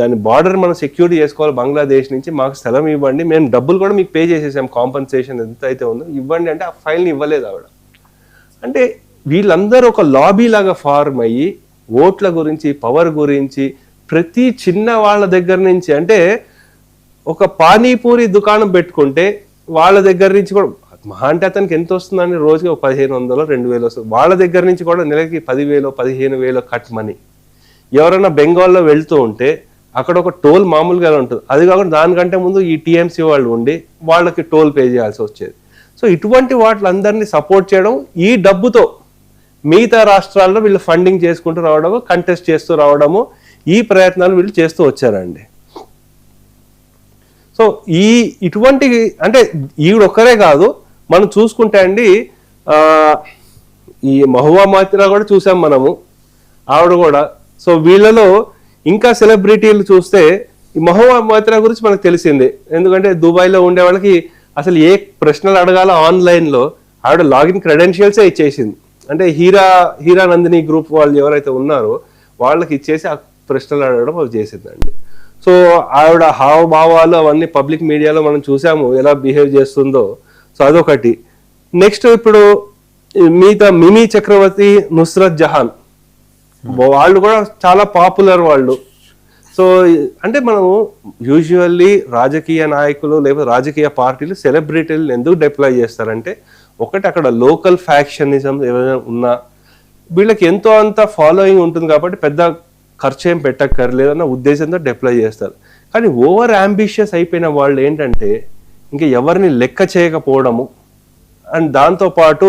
Speaker 2: దాని బార్డర్ మనం సెక్యూరిటీ చేసుకోవాలి బంగ్లాదేశ్ నుంచి, మాకు స్థలం ఇవ్వండి, మేము డబ్బులు కూడా మీకు పే చేసేసాం, కాంపన్సేషన్ ఎంత అయితే ఉందో ఇవ్వండి అంటే ఆ ఫైల్ని ఇవ్వలేదు ఆవిడ. అంటే వీళ్ళందరూ ఒక లాబీ లాగా ఫార్మ్ అయ్యి ఓట్ల గురించి, పవర్ గురించి, ప్రతి చిన్న వాళ్ళ దగ్గర నుంచి, అంటే ఒక పానీపూరి దుకాణం పెట్టుకుంటే వాళ్ళ దగ్గర నుంచి కూడా మహా అంటే అతనికి ఎంత వస్తుందని రోజుకి 1500 2000 వస్తుంది, వాళ్ళ దగ్గర నుంచి కూడా నెలకి 10,000 15,000 కట్ మనీ. ఎవరైనా బెంగాల్లో వెళ్తూ ఉంటే అక్కడ ఒక టోల్ మామూలుగా ఉంటుంది, అది కాకుండా దానికంటే ముందు ఈ టీఎంసీ వాళ్ళు ఉండి వాళ్ళకి టోల్ పే చేయాల్సి వచ్చేది. సో ఇటువంటి వాటిలందరినీ సపోర్ట్ చేయడం, ఈ డబ్బుతో మిగతా రాష్ట్రాల్లో వీళ్ళు ఫండింగ్ చేసుకుంటూ రావడము, కంటెస్ట్ చేస్తూ రావడము, ఈ ప్రయత్నాలు వీళ్ళు చేస్తూ వచ్చారండి. సో ఇటువంటి అంటే ఈవిడ ఒక్కరే కాదు, మనం చూసుకుంటే అండి ఈ మహువా మొయిత్రా కూడా చూసాం మనము, ఆవిడ కూడా. సో వీళ్ళలో ఇంకా సెలబ్రిటీలు చూస్తే ఈ మహువా మొయిత్రా గురించి మనకు తెలిసిందే, ఎందుకంటే దుబాయ్లో ఉండే వాళ్ళకి అసలు ఏ ప్రశ్నలు అడగాలో ఆన్లైన్లో ఆవిడ లాగిన్ క్రెడెన్షియల్సే ఇచ్చేసింది. అంటే హీరా నందిని గ్రూప్ వాళ్ళు ఎవరైతే ఉన్నారో వాళ్ళకి ఇచ్చేసి ఆ ప్రశ్నలు అడగడం అవి చేసిందండి. సో ఆవిడ హావభావాలు అవన్నీ పబ్లిక్ మీడియాలో మనం చూసాము ఎలా బిహేవ్ చేస్తుందో. సో అదొకటి. నెక్స్ట్ ఇప్పుడు మిగతా మినీ చక్రవర్తి, నుస్రత్ జహాన్, వాళ్ళు కూడా చాలా పాపులర్ వాళ్ళు. సో అంటే మనం యూజువల్లీ రాజకీయ నాయకులు లేకపోతే రాజకీయ పార్టీలు సెలబ్రిటీలు ఎందుకు డిప్లాయ్ చేస్తారంటే, ఒకటి అక్కడ లోకల్ ఫ్యాక్షనిజం ఏమైనా ఉన్నా వీళ్ళకి ఎంతో అంత ఫాలోయింగ్ ఉంటుంది కాబట్టి పెద్ద ఖర్చు ఏం పెట్టక్కర్లేదు అన్న ఉద్దేశంతో డిప్లాయ్ చేస్తారు. కానీ ఓవర్ అంబిషియస్ అయిపోయిన వాళ్ళు ఏంటంటే ఇంకా ఎవరిని లెక్క చేయకపోవడము, అండ్ దాంతోపాటు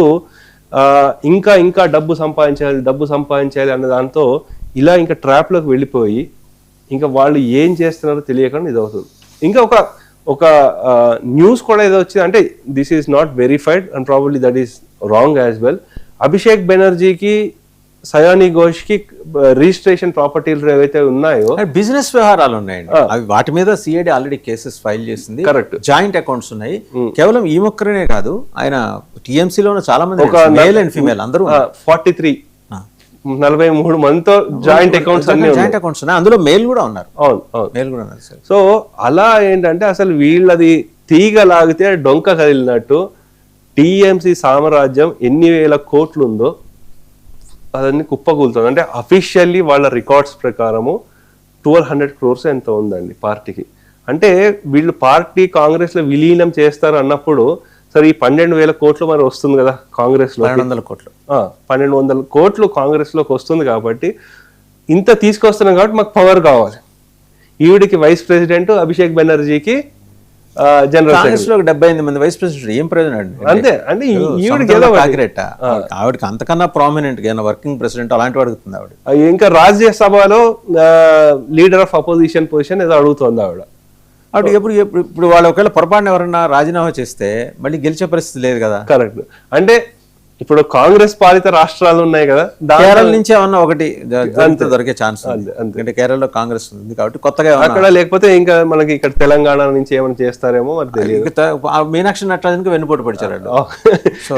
Speaker 2: ఇంకా ఇంకా డబ్బు సంపాదించాలి అన్న దాంతో ఇలా ఇంకా ట్రాప్లోకి వెళ్ళిపోయి ఇంకా వాళ్ళు ఏం చేస్తున్నారో తెలియకుండా ఇది అవుతుంది. ఇంకా ఒక న్యూస్ కూడా ఏదో వచ్చింది, అంటే this is not verified and probably that is wrong as well. Abhishek బెనర్జీకి, సయానీ ఘోష్కి రిజిస్ట్రేషన్ ప్రాపర్టీలు ఏవైతే ఉన్నాయో
Speaker 1: బిజినెస్ వ్యవహారాలు ఉన్నాయండి, అవి వాటి మీద సిఐడి ఆల్రెడీ కేసెస్ ఫైల్ చేసింది.
Speaker 2: కరెక్ట్.
Speaker 1: జాయింట్ అకౌంట్స్ ఉన్నాయి. కేవలం ఈ ఒక్కరినే కాదు, ఆయన టీఎంసీలో చాలా మంది మేల్ అండ్ ఫీమేల్ అందరూ
Speaker 2: 43 మందితో జాయింట్ అకౌంట్స్
Speaker 1: జాయింట్ అకౌంట్స్ ఉన్నాయి, అందులో మేల్ కూడా ఉన్నారు. మేల్ కూడా ఉన్నారు.
Speaker 2: సో అలా ఏంటంటే అసలు వీళ్ళది తీగ లాగితే డొంక కదిలినట్టు టీఎంసీ సామ్రాజ్యం ఎన్ని వేల కోట్లు ఉందో అదన్నీ కుప్పకూలుతుంది. అంటే అఫీషియల్లీ వాళ్ళ రికార్డ్స్ ప్రకారము 1200 crores ఎంత ఉందండి పార్టీకి. అంటే వీళ్ళు పార్టీ కాంగ్రెస్ లో విలీనం చేస్తారు అన్నప్పుడు సరే ఈ 12,000 కోట్లు మరి వస్తుంది కదా కాంగ్రెస్ లో,
Speaker 1: 1200 కోట్లు
Speaker 2: 1200 కోట్లు కాంగ్రెస్ లోకి వస్తుంది కాబట్టి ఇంత తీసుకొస్తున్నాం కాబట్టి మాకు పవర్ కావాలి. ఈవిడికి వైస్ ప్రెసిడెంట్, అభిషేక్ బెనర్జీకి జనరల్
Speaker 1: కాంగ్రెస్ లో 78 మంది వైస్ ప్రెసిడెంట్, ఏం ప్రయోజనం అండి?
Speaker 2: అంతే. అంటే
Speaker 1: ఆవిడకి అంతకన్నా ప్రామినెంట్ గా వర్కింగ్ ప్రెసిడెంట్ అలాంటి అడుగుతుంది ఆవిడ.
Speaker 2: ఇంకా రాజ్యసభలో లీడర్ ఆఫ్ అపోజిషన్ పొజిషన్ ఏదో అడుగుతుంది ఆవిడ.
Speaker 1: అటు ఇప్పుడు వాళ్ళు ఒకవేళ పొరపాటున ఎవరన్నా రాజీనామా చేస్తే మళ్ళీ గెలిచే పరిస్థితి లేదు కదా.
Speaker 2: కరెక్ట్. అంటే ఇప్పుడు కాంగ్రెస్ పాలిత రాష్ట్రాలు ఉన్నాయి కదా,
Speaker 1: కేరళ నుంచి ఏమన్నా ఒకటి దొరికే ఛాన్స్ ఉంది, ఎందుకంటే కేరళలో కాంగ్రెస్ ఉంది కాబట్టి కొత్తగా
Speaker 2: అక్కడ, లేకపోతే ఇంకా మనకి ఇక్కడ తెలంగాణ నుంచి ఏమైనా చేస్తారేమో మరి తెలియదు.
Speaker 1: మీనాక్షి నటరాజన్కి వెన్నుపోటు పడిచారు. సో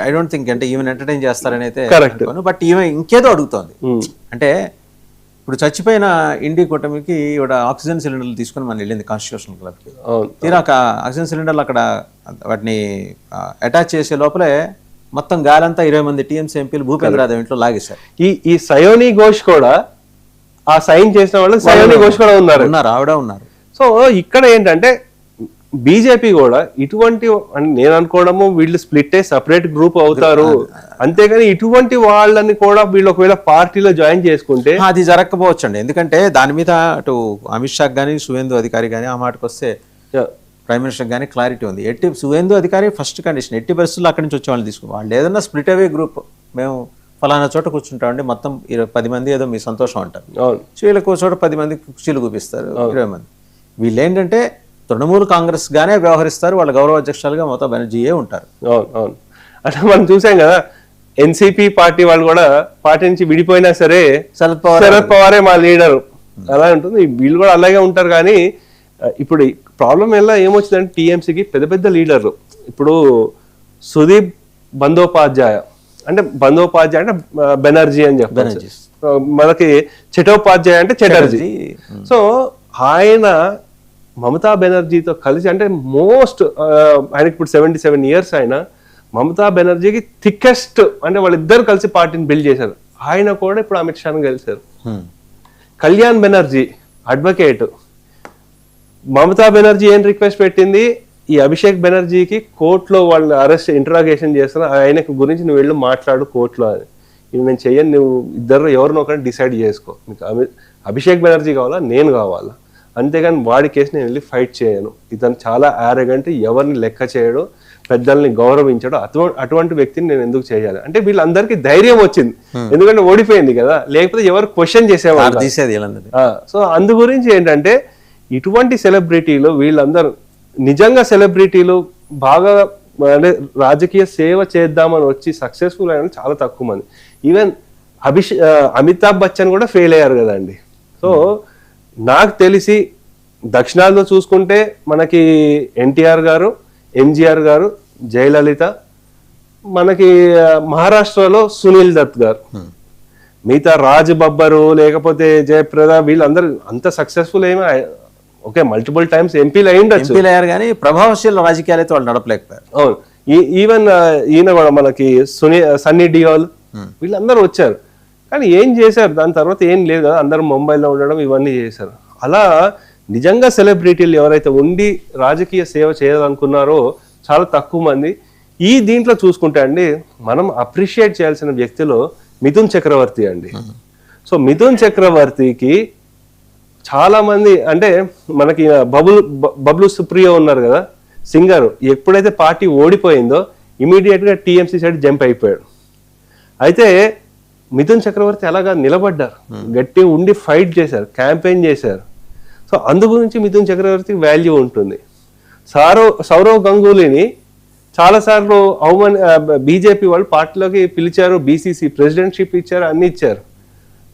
Speaker 1: ఐ డోంట్ థింక్ అంటే ఈవెన్ ఎంటర్టైన్ చేస్తారని అయితే
Speaker 2: కరెక్ట్.
Speaker 1: బట్ ఈమె ఇంకేదో అడుగుతోంది. అంటే ఇప్పుడు చచ్చిపోయిన ఇండి కూటమికి ఇవిడ ఆక్సిజన్ సిలిండర్లు తీసుకుని మనం వెళ్ళింది కాన్స్టిట్యూషన్ క్లబ్కి. తీరా ఆక్సిజన్ సిలిండర్లు అక్కడ వాటిని అటాచ్ చేసే లోపలే మొత్తం గాలంతా 20 మంది టీఎంసీ ఎంపీలు భూపేంద్ర యాదవ్ ఇంట్లో లాగేశారు.
Speaker 2: ఈ సయోని ఘోష్ కూడా ఆ సైన్ చేసిన వాళ్ళు సయోని ఘోష్ కూడా ఉన్నారు,
Speaker 1: ఆవిడ ఉన్నారు.
Speaker 2: సో ఇక్కడ ఏంటంటే బీజేపీ కూడా ఇటువంటి, నేను అనుకోవడము వీళ్ళు స్ప్లిట్ అయ్యి సపరేట్ గ్రూప్ అవుతారు, అంతేగాని ఇటువంటి వాళ్ళని కూడా వీళ్ళు ఒకవేళ పార్టీలో జాయిన్ చేసుకుంటే
Speaker 1: అది జరగకపోవచ్చు అండి. ఎందుకంటే దాని మీద అటు అమిత్ షా కానీ సువేందు అధికారి కానీ ఆ మాటకు వస్తే ప్రైమ్ మినిస్టర్ కానీ క్లారిటీ ఉంది. సువేందు అధికారి ఫస్ట్ కండిషన్, ఎట్టి పరిస్థితుల్లో అక్కడి నుంచి వచ్చే వాళ్ళని తీసుకో, వాళ్ళు ఏదన్నా స్ప్లిట్ అవే గ్రూప్, మేము ఫలానా చోట కూర్చుంటామండి మొత్తం 10 మంది ఏదో మీ సంతోషం అంటారు. సో వీళ్ళకి చోట 10 మంది కుర్చీలు చూపిస్తారు, 20 మంది. వీళ్ళు ఏంటంటే తృణమూల్ కాంగ్రెస్ గానే వ్యవహరిస్తారు, వాళ్ళ గౌరవ అధ్యక్షులుగా మమతా బెనర్జీయే ఉంటారు.
Speaker 2: అంటే మనం చూసాం కదా ఎన్సిపి పార్టీ వాళ్ళు కూడా పార్టీ నుంచి విడిపోయినా సరే
Speaker 1: శరద్
Speaker 2: పవారే మా లీడరు అలా ఉంటుంది. వీళ్ళు కూడా అలాగే ఉంటారు. కానీ ఇప్పుడు ప్రాబ్లం ఎలా ఏమొచ్చిందంటే టీఎంసీకి పెద్ద పెద్ద లీడర్లు, ఇప్పుడు సుదీప్ బందోపాధ్యాయ అంటే బెనర్జీ అని చెప్పారు, మనకి చటోపాధ్యాయ అంటే చటర్జీ. సో ఆయన మమతా బెనర్జీతో కలిసి అంటే ఆయనకి ఇప్పుడు 77 years ఆయన మమతా బెనర్జీకి థిక్కెస్ట్ అంటే వాళ్ళిద్దరు కలిసి పార్టీని బిల్డ్ చేశారు. ఆయన కూడా ఇప్పుడు అమిత్ షాను కలిశారు. కళ్యాణ్ బెనర్జీ అడ్వకేట్, మమతా బెనర్జీ ఏం రిక్వెస్ట్ పెట్టింది, ఈ అభిషేక్ బెనర్జీకి కోర్టులో వాళ్ళు అరెస్ట్ ఇంట్రాగేషన్ చేస్తున్నారు, ఆయనకు గురించి నువ్వు వెళ్ళు మాట్లాడు కోర్టులో అని. ఇది నేను చెయ్యను, నువ్వు ఇద్దరు ఎవరినో ఒకరిని డిసైడ్ చేసుకో, నీకు అభిషేక్ బెనర్జీ కావాలా నేను కావాలా, అంతేగాని వాడి కేసు నేను వెళ్ళి ఫైట్ చేయను. ఇతను చాలా ఆరోగెంట్, ఎవరిని లెక్క చేయడు, పెద్దల్ని గౌరవించడు, అటువంటి వ్యక్తిని నేను ఎందుకు చేయాలి అంటే వీళ్ళందరికీ ధైర్యం వచ్చింది, ఎందుకంటే ఓడిపోయింది కదా, లేకపోతే ఎవరు క్వశ్చన్ చేసేవాళ్ళు. సో అందు గురించి ఏంటంటే ఇటువంటి సెలబ్రిటీలు వీళ్ళందరూ నిజంగా సెలబ్రిటీలు బాగా అంటే రాజకీయ సేవ చేద్దామని వచ్చి సక్సెస్ఫుల్ అయిన చాలా తక్కువ మంది. ఈవెన్ అమితాబ్ బచ్చన్ కూడా ఫెయిల్ అయ్యారు కదండి. సో నాకు తెలిసి దక్షిణాదిలో చూసుకుంటే మనకి ఎన్టీఆర్ గారు, ఎంజీఆర్ గారు, జయలలిత, మనకి మహారాష్ట్రలో సునీల్ దత్ గారు, మిగతా రాజ్ బబ్బరు లేకపోతే జయప్రద వీళ్ళందరూ అంత సక్సెస్ఫుల్ ఏమీ ఓకే మల్టిపుల్ టైమ్స్ ఎంపీలు
Speaker 1: అయ్యారు కానీ ప్రభావశీల రాజకీయాలు అయితే వాళ్ళు నడపలేకపోయారు.
Speaker 2: అవును, ఈవెన్ ఈయన కూడా మనకి సన్నీ డియోల్ వీళ్ళందరూ వచ్చారు కానీ ఏం చేశారు, దాని తర్వాత ఏం లేదు కదా, అందరూ ముంబైలో ఉండడం ఇవన్నీ చేశారు. అలా నిజంగా సెలబ్రిటీలు ఎవరైతే ఉండి రాజకీయ సేవ చేయాలనుకున్నారో చాలా తక్కువ మంది. ఈ దీంట్లో చూసుకుంటే అండి మనం అప్రిషియేట్ చేయాల్సిన వ్యక్తిలో మిథున్ చక్రవర్తి అండి. సో మిథున్ చక్రవర్తికి చాలా మంది అంటే మనకి బబ్లు సుప్రియో ఉన్నారు కదా సింగర్, ఎప్పుడైతే పార్టీ ఓడిపోయిందో ఇమీడియట్ గా టీఎంసీ సైడ్ జంప్ అయిపోయాడు. అయితే మిథున్ చక్రవర్తి అలాగా నిలబడ్డారు, గట్టి ఉండి ఫైట్ చేశారు, క్యాంపెయిన్ చేశారు. సో అందు గురించి మిథున్ చక్రవర్తికి వాల్యూ ఉంటుంది. సౌరవ్ గంగూలీని చాలాసార్లు బీజేపీ వాళ్ళు పార్టీలోకి పిలిచారు, బీసీసీ ప్రెసిడెంట్షిప్ ఇచ్చారు, అన్ని ఇచ్చారు.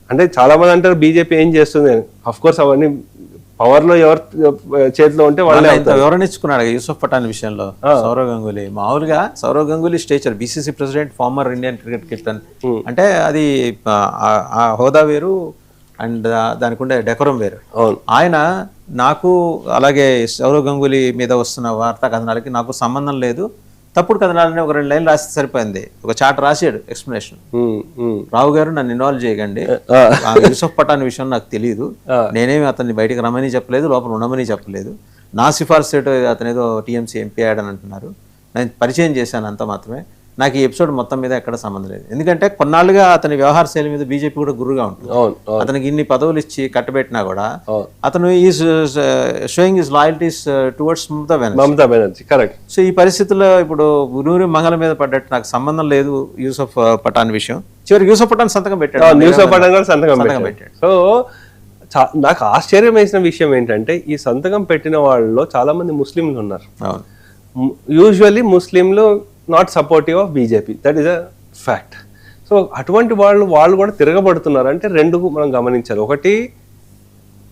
Speaker 2: అంటే చాలా మంది అంటారు బీజేపీ ఏం చేస్తుంది అని. అఫ్ కోర్స్ అవన్నీ పవర్ లో ఎవరు చేతిలో ఉంటే వాళ్ళే.
Speaker 1: వివరణ ఇచ్చుకున్నాడు యూసుఫ్ పఠాన్ విషయంలో సౌరవ్ గంగూలీ. మామూలుగా Sourav Ganguly stature BCC president, former Indian cricket captain, అంటే అది ఆ హోదా వేరు అండ్ దానికి ఉండే డెకోరం వేరు. ఆయన నాకు అలాగే సౌరవ్ గంగూలీ మీద వస్తున్న వార్తా కథనాలకి నాకు సంబంధం లేదు, తప్పుడు కథనాలని ఒక 2 లైన్లు రాస్తే సరిపోయింది. ఒక చాట్ రాసాడు ఎక్స్ప్లెనేషన్, రావు గారు నన్ను ఇన్వాల్వ్ చేయకండి, యూసుఫ్ పఠాన్ విషయం నాకు తెలియదు, నేనేమి అతన్ని బయటకు రమ్మని చెప్పలేదు, లోపల ఉండమని చెప్పలేదు, నా సిఫార్సు అతను ఏదో టీఎంసీ ఎంపీ అయ్యాడని అంటున్నారు, నేను పరిచయం చేశాను అంత మాత్రమే, నాకు ఈ ఎపిసోడ్ మొత్తం మీద ఎక్కడ సంబంధం లేదు. ఎందుకంటే కొన్నాళ్ళుగా అతని వ్యవహార శైలి మీద బీజేపీ కూడా గురుగా ఉంటుంది. అతనికి ఇన్ని పదవులు ఇచ్చి కట్టబెట్టినా కూడా అతను is sowing his loyalties towards Mamata Banerjee. Correct. So ఈ పరిస్థితుల్లో ఇప్పుడు నూరి మంగళ మీద పడ్డట్టు నాకు సంబంధం లేదు యూసుఫ్ పఠాన్ విషయం. చివరికి యూసుఫ్ పఠాన్ సంతకం పెట్టాడు,
Speaker 2: యూసుఫ్ పఠాన్ కూడా సంతకం పెట్టాడు. సో నాకు ఆశ్చర్యం వేసిన విషయం ఏంటంటే ఈ సంతకం పెట్టిన వాళ్ళలో చాలా మంది ముస్లింలు ఉన్నారు. యూజువల్లీ ముస్లింలు not supportive of BJP, that is a fact. So అటువంటి వాళ్ళు కూడా తిరగబడుతున్నారు. అంటే రెండు మనం గమనించాలి. ఒకటి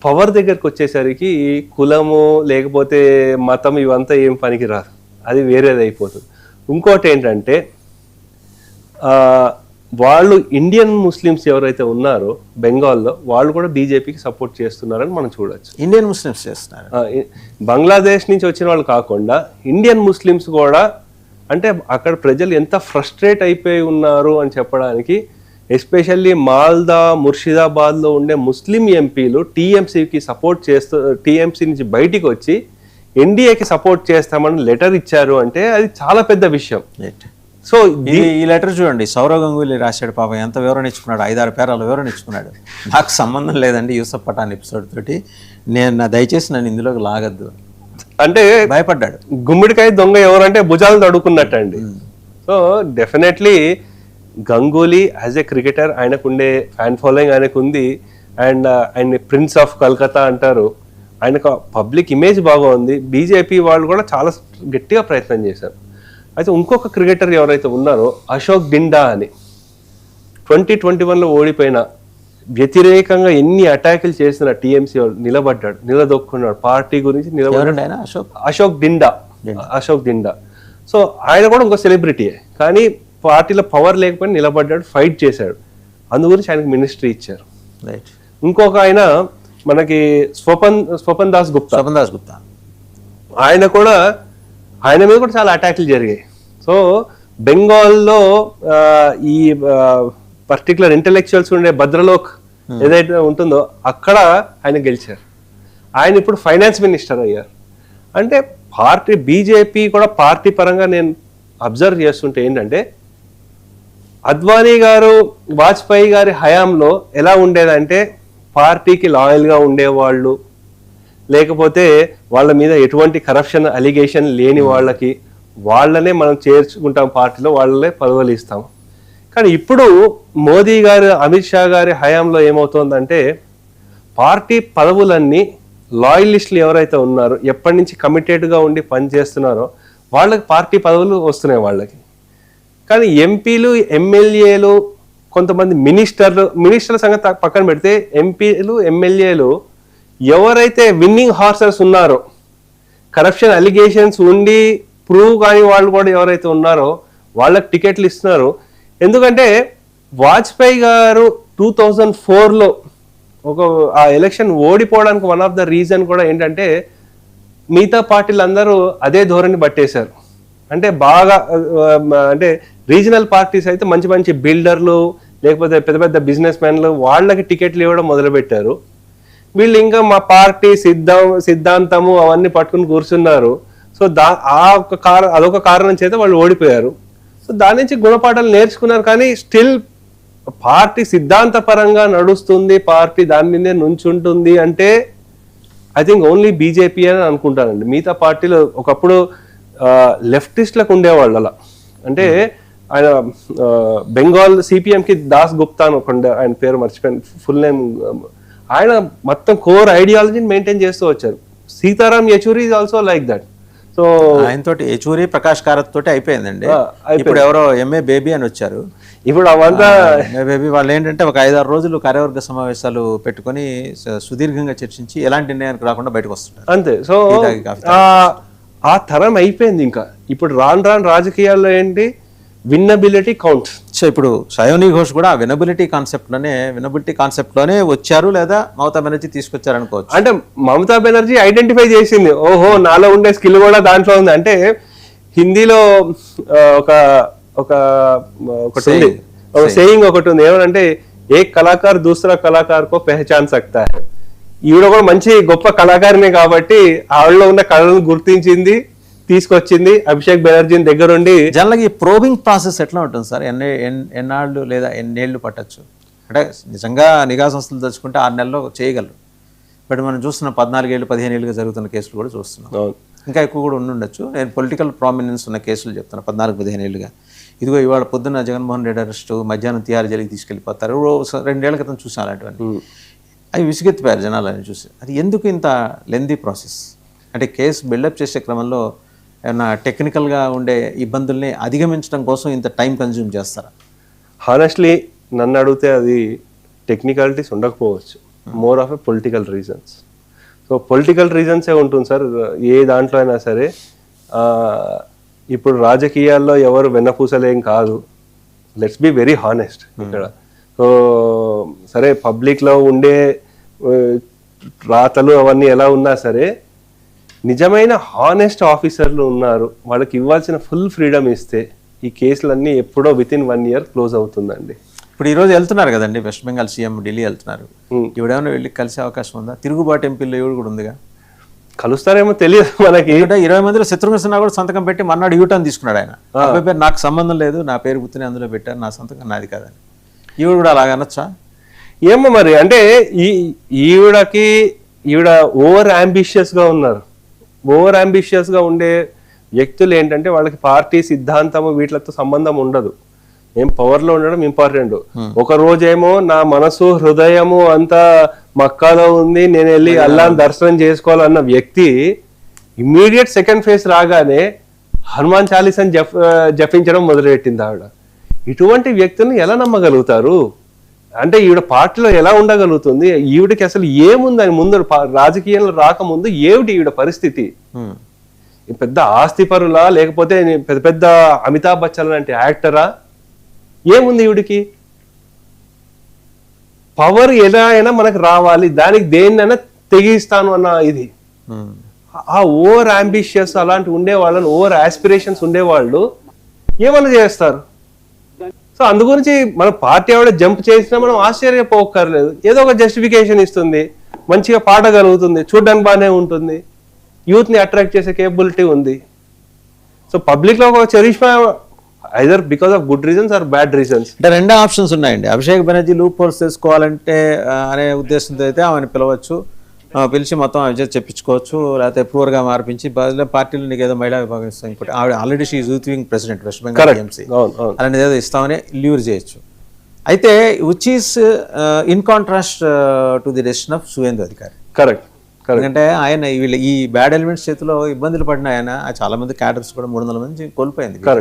Speaker 2: పవర్ దగ్గరకు వచ్చేసరికి కులము లేకపోతే మతం ఇవంతా ఏం పనికి రాదు, అది వేరేది అయిపోతుంది. ఇంకోటి ఏంటంటే వాళ్ళు ఇండియన్ ముస్లిమ్స్ ఎవరైతే ఉన్నారో బెంగాల్లో వాళ్ళు కూడా బీజేపీకి సపోర్ట్ చేస్తున్నారని మనం చూడొచ్చు.
Speaker 1: ఇండియన్ ముస్లిమ్స్ చేస్తున్నారు,
Speaker 2: బంగ్లాదేశ్ నుంచి వచ్చిన వాళ్ళు కాకుండా ఇండియన్ ముస్లిమ్స్ కూడా. అంటే అక్కడ ప్రజలు ఎంత ఫ్రస్ట్రేట్ అయిపోయి ఉన్నారు అని చెప్పడానికి ఎస్పెషల్లీ మాల్దా, ముర్షిదాబాద్లో ఉండే ముస్లిం ఎంపీలు టీఎంసీకి సపోర్ట్ చేస్తూ టీఎంసీ నుంచి బయటికి వచ్చి ఎన్డీఏకి సపోర్ట్ చేస్తామని లెటర్ ఇచ్చారు అంటే అది చాలా పెద్ద విషయం.
Speaker 1: సో ఈ లెటర్ చూడండి, సౌరవ్ గంగూలీ రాశాడు, పాపం ఎంత వివరణ ఇచ్చుకున్నాడు, 5-6 పేరాలు వివరణ ఇచ్చుకున్నాడు. నాకు సంబంధం లేదండి యూసుఫ్ పఠాన్ ఎపిసోడ్ తోటి, దయచేసి నన్ను ఇందులోకి లాగద్దు
Speaker 2: అంటే
Speaker 1: భయపడ్డాడు.
Speaker 2: గుమ్మిడికాయ దొంగ ఎవరంటే భుజాలు తడుకున్నట్టు అండి. So definitely Ganguly as a cricketer ఆయనకుండే ఫ్యాన్ ఫాలోయింగ్ ఆయనకు ఉంది. అండ్ ఆయన ప్రిన్స్ ఆఫ్ కల్కత్తా అంటారు, ఆయనకు పబ్లిక్ ఇమేజ్ బాగా ఉంది. బీజేపీ వాళ్ళు కూడా చాలా గట్టిగా ప్రయత్నం చేశారు. అయితే ఇంకొక క్రికెటర్ ఎవరైతే ఉన్నారో అశోక్ డిండా అని 2021లో ఓడిపోయిన వ్యతిరేకంగా ఎన్ని అటాకులు చేసిన టీఎంసీ నిలబడ్డాడు, నిలదొక్కున్నాడు పార్టీ గురించి
Speaker 1: ఎవరండి
Speaker 2: అశోక్ డిండా. సో ఆయన కూడా ఇంకో సెలబ్రిటీయే, కానీ పార్టీలో పవర్ లేకపోయినా నిలబడ్డాడు, ఫైట్ చేశాడు, అందు గురించి ఆయనకు మినిస్ట్రీ ఇచ్చారు. ఇంకొక ఆయన మనకి స్వపన్ దాస్ గుప్తా, ఆయన మీద కూడా చాలా అటాక్లు జరిగాయి. సో బెంగాల్లో ఈ పర్టికులర్ ఇంటెలెక్చువల్స్ ఉండే భద్రలోక్ ఏదైతే ఉంటుందో అక్కడ ఆయన గెలిచారు. ఆయన ఇప్పుడు ఫైనాన్స్ మినిస్టర్ అయ్యారు. అంటే పార్టీ బీజేపీ కూడా పార్టీ పరంగా నేను అబ్జర్వ్ చేస్తుంటే ఏంటంటే, అద్వానీ గారు వాజ్పేయి గారి హయాంలో ఎలా ఉండేదంటే పార్టీకి లాయల్గా ఉండేవాళ్ళు, లేకపోతే వాళ్ళ మీద ఎటువంటి కరప్షన్ అలిగేషన్ లేని వాళ్ళనే మనం చేర్చుకుంటాం పార్టీలో, వాళ్ళనే పదవులు ఇస్తాం. కానీ ఇప్పుడు మోదీ గారు అమిత్ షా గారి హయాంలో ఏమవుతోందంటే పార్టీ పదవులన్నీ లాయలిస్టులు ఎవరైతే ఉన్నారో, ఎప్పటి నుంచి కమిటెడ్గా ఉండి పనిచేస్తున్నారో వాళ్ళకి పార్టీ పదవులు వస్తున్నాయి వాళ్ళకి. కానీ ఎంపీలు, ఎమ్మెల్యేలు, కొంతమంది మినిస్టర్ల సంగతి పక్కన పెడితే ఎంపీలు, ఎమ్మెల్యేలు ఎవరైతే విన్నింగ్ హార్సర్స్ ఉన్నారో, కరప్షన్ అలిగేషన్స్ ఉండి ప్రూవ్ కాని వాళ్ళు కూడా ఎవరైతే ఉన్నారో వాళ్ళకి టికెట్లు ఇస్తున్నారు. ఎందుకంటే వాజ్పేయి గారు 2004లో ఆ ఎలక్షన్ ఓడిపోవడానికి వన్ ఆఫ్ ద రీజన్ కూడా ఏంటంటే మిగతా పార్టీలు అందరూ అదే ధోరణి పట్టేశారు. అంటే బాగా అంటే రీజనల్ పార్టీస్ అయితే మంచి మంచి బిల్డర్లు, లేకపోతే పెద్ద పెద్ద బిజినెస్ మ్యాన్లు వాళ్ళకి టికెట్లు ఇవ్వడం మొదలుపెట్టారు. వీళ్ళు ఇంకా మా పార్టీ సిద్ధాంతము అవన్నీ పట్టుకుని కూర్చున్నారు. సో అదొక కారణం చేత వాళ్ళు ఓడిపోయారు. సో దాని నుంచి గుణపాఠాలు నేర్చుకున్నారు. కానీ స్టిల్ పార్టీ సిద్ధాంత పరంగా నడుస్తుంది, పార్టీ దాని మీదే నుంచుంటుంది అంటే ఐ థింక్ ఓన్లీ బీజేపీ అని అనుకుంటానండి. మిగతా పార్టీలు ఒకప్పుడు లెఫ్టిస్ట్లకు ఉండేవాళ్ళు అలా. అంటే ఆయన బెంగాల్ సిపిఎంకి దాస్ గుప్తా అని ఒక ఆయన పేరు మర్చిపోయాను, ఫుల్ నేమ్. ఆయన మొత్తం కోర్ ఐడియాలజీని మెయింటైన్ చేస్తూ వచ్చారు. Sitaram Yechury is also like that. So
Speaker 1: ఆయనతోటి యెచూరి, ప్రకాష్ కారత్ తోటి అయిపోయిందండి. ఇప్పుడు ఎవరో ఎంఏ బేబీ అని వచ్చారు.
Speaker 2: ఇప్పుడు అవంతా
Speaker 1: బేబీ వాళ్ళు ఏంటంటే ఒక 5-6 రోజులు కార్యవర్గ సమావేశాలు పెట్టుకొని సుదీర్ఘంగా చర్చించి ఎలాంటి నిర్ణయానికి రాకుండా బయటకు వస్తున్నారు
Speaker 2: అంతే. సో ఆ తరం అయిపోయింది. ఇంకా ఇప్పుడు రాను రాజకీయాల్లో ఏంటి, విన్నబిలిటీ కౌంట్స్.
Speaker 1: సో ఇప్పుడు సయోని ఘోష్ కూడా వినబిలిటీ కాన్సెప్ట్ లోనే వచ్చారు, లేదా మమతా బెనర్జీ తీసుకొచ్చారు అనుకోవచ్చు.
Speaker 2: అంటే మమతా బెనర్జీ ఐడెంటిఫై చేసింది, ఓహో నాలో ఉండే స్కిల్ కూడా దాంట్లో ఉంది. అంటే హిందీలో ఒక సేయింగ్ ఒకటి ఉంది, ఏమనంటే ఏ కళాకారు దూసరా కళాకారు కో పెహచాన్ సక్తా హై. ఈవిడ కూడా మంచి గొప్ప కళాకారినే కాబట్టి ఆవిడలో ఉన్న కళలను గుర్తించింది, తీసుకొచ్చింది అభిషేక్ బెనర్జీని దగ్గరుండి.
Speaker 1: జనరల్గా ఈ ప్రోబింగ్ ప్రాసెస్ ఎట్లా ఉంటుంది సార్? ఎన్నాళ్ళు లేదా ఎన్నేళ్ళు పట్టచ్చు? అంటే నిజంగా నిఘా సంస్థలు తెచ్చుకుంటే 6 నెలల్లో చేయగలరు. బట్ మనం చూస్తున్న 14 ఏళ్ళు 15 ఏళ్ళుగా జరుగుతున్న కేసులు కూడా చూస్తున్నాం. ఇంకా ఎక్కువ కూడా ఉండుండొచ్చు. నేను పొలిటికల్ ప్రామినెన్స్ ఉన్న కేసులు చెప్తాను. 14-15 ఏళ్ళుగా. ఇదిగో ఇవాళ పొద్దున్న జగన్మోహన్ రెడ్డి అరెస్టు, మధ్యాహ్నం తిహార్ జైలుకి తీసుకెళ్ళిపోతారు. 2 ఏళ్ల క్రితం చూసాను అలాంటివన్నీ. అవి విసిగెత్తిపోయారు జనాలని చూసి. అది ఎందుకు ఇంత లెందీ ప్రాసెస్? అంటే కేసు బిల్డప్ చేసే క్రమంలో ఏమన్నా టెక్నికల్గా ఉండే ఇబ్బందుల్ని అధిగమించడం కోసం ఇంత టైం కన్జ్యూమ్ చేస్తారా?
Speaker 2: హానెస్ట్లీ నన్ను అడిగితే అది టెక్నికాలిటీస్ ఉండకపోవచ్చు, more of a political reasons. So political రీజన్సే ఉంటుంది సార్ ఏ దాంట్లో అయినా సరే. ఇప్పుడు రాజకీయాల్లో ఎవరు వెన్నపూసలేం కాదు, లెట్స్ బి వెరీ హానెస్ట్ ఇక్కడ. సో సరే పబ్లిక్లో ఉండే రాతలు అవన్నీ ఎలా ఉన్నా సరే, నిజమైన హానెస్ట్ ఆఫీసర్లు ఉన్నారు, వాళ్ళకి ఇవ్వాల్సిన ఫుల్ ఫ్రీడమ్ ఇస్తే ఈ కేసులన్నీ ఎప్పుడో వితిన్ 1 year క్లోజ్ అవుతుందండి.
Speaker 1: ఇప్పుడు ఈరోజు వెళ్తున్నారు కదండి వెస్ట్ బెంగాల్ సీఎం ఢిల్లీ వెళ్తున్నారు. ఇవిడేమైనా వెళ్ళి కలిసే అవకాశం ఉందా? తిరుగుబాటు ఎంపీలు ఎవరు కూడా ఉందిగా, కలుస్తారేమో తెలియదు మనకి. 20 మందిలో శత్రుఘ్న సిన్హా కూడా సంతకం పెట్టి మన్నాడు యూటర్న్ తీసుకున్నాడు. ఆయన అబ్బాయి పేరు నాకు సంబంధం లేదు, నా పేరు గుర్తునే అందులో పెట్టారు, నా సంతకం నాది కాదని. ఈవిడ కూడా అలాగ అనొచ్చా
Speaker 2: ఏమో మరి. అంటే ఈవిడ ఓవర్ అంబిషియస్గా ఉన్నారు. ఓవర్ అంబిషియస్గా ఉండే వ్యక్తులు ఏంటంటే వాళ్ళకి పార్టీ సిద్ధాంతము వీటితో సంబంధం ఉండదు. ఏం పవర్లో ఉండడం ఇంపార్టెంట్. ఒక రోజేమో నా మనసు హృదయము అంతా మక్కాలో ఉంది, నేను వెళ్ళి అల్లాని దర్శనం చేసుకోవాలన్న వ్యక్తి ఇమ్మీడియట్ సెకండ్ ఫేజ్ రాగానే హనుమాన్ చాలీసాని జపించడం మొదలుపెట్టింది ఆవిడ. ఇటువంటి వ్యక్తులను ఎలా నమ్మగలుగుతారు? అంటే ఈవిడ పార్టీలో ఎలా ఉండగలుగుతుంది? ఈవిడకి అసలు ఏముందని ముందు రాజకీయంలో రాకముందు ఏమిటి ఈవిడ పరిస్థితి? పెద్ద ఆస్తిపరులా, లేకపోతే పెద్ద పెద్ద అమితాబ్ బచ్చన్ లాంటి యాక్టరా? ఏముంది ఈవిడికి? పవర్ ఎలా అయినా మనకు రావాలి, దానికి దేన్నైనా తెగిస్తాను అన్న ఇది. ఆ ఓవర్ అంబిషియస్ అలాంటి ఉండేవాళ్ళని, ఓవర్ ఆస్పిరేషన్స్ ఉండేవాళ్ళు ఏమన్నా చేస్తారు. సో అందు గురించి మన పార్టీ ఆవిడ జంప్ చేసినా మనం ఆశ్చర్యపోకర్లేదు. ఏదో ఒక జస్టిఫికేషన్ ఇస్తుంది, మంచిగా పాడగలుగుతుంది, చూడడానికి బాగానే ఉంటుంది, యూత్ ని అట్రాక్ట్ చేసే కేపబిలిటీ ఉంది. సో పబ్లిక్ లో ఒక charisma either because of good reasons or bad reasons.
Speaker 1: అంటే రెండే ఆప్షన్స్ ఉన్నాయండి. అభిషేక్ బెనర్జీ లూప్ హోల్స్ తెలుసుకోవాలంటే అనే ఉద్దేశంతో అయితే ఆమెను పిలవచ్చు, పిలిచి మొత్తం అవి చెప్పించుకోవచ్చు, లేకపోతే అప్రూవర్గా మార్పించి పార్టీలో నీకు ఏదో మహిళా విభాగం ఇస్తాం, ఇంకోటి ఆవిడ already she is youth wing president west Bengal TMC, అలాంటిది ఏదో ఇస్తామని ల్యూర్ చేయొచ్చు. అయితే which is in contrast to the decision of Suvendu అధికారి.
Speaker 2: కరెక్ట్.
Speaker 1: ఎందుకంటే ఆయన వీళ్ళ ఈ బ్యాడ్ ఎలిమెంట్స్ చేతిలో ఇబ్బందులు పడిన ఆయన చాలా మంది క్యాడర్స్ కూడా 300 మంది కోల్పోయింది.
Speaker 2: కరెక్ట్.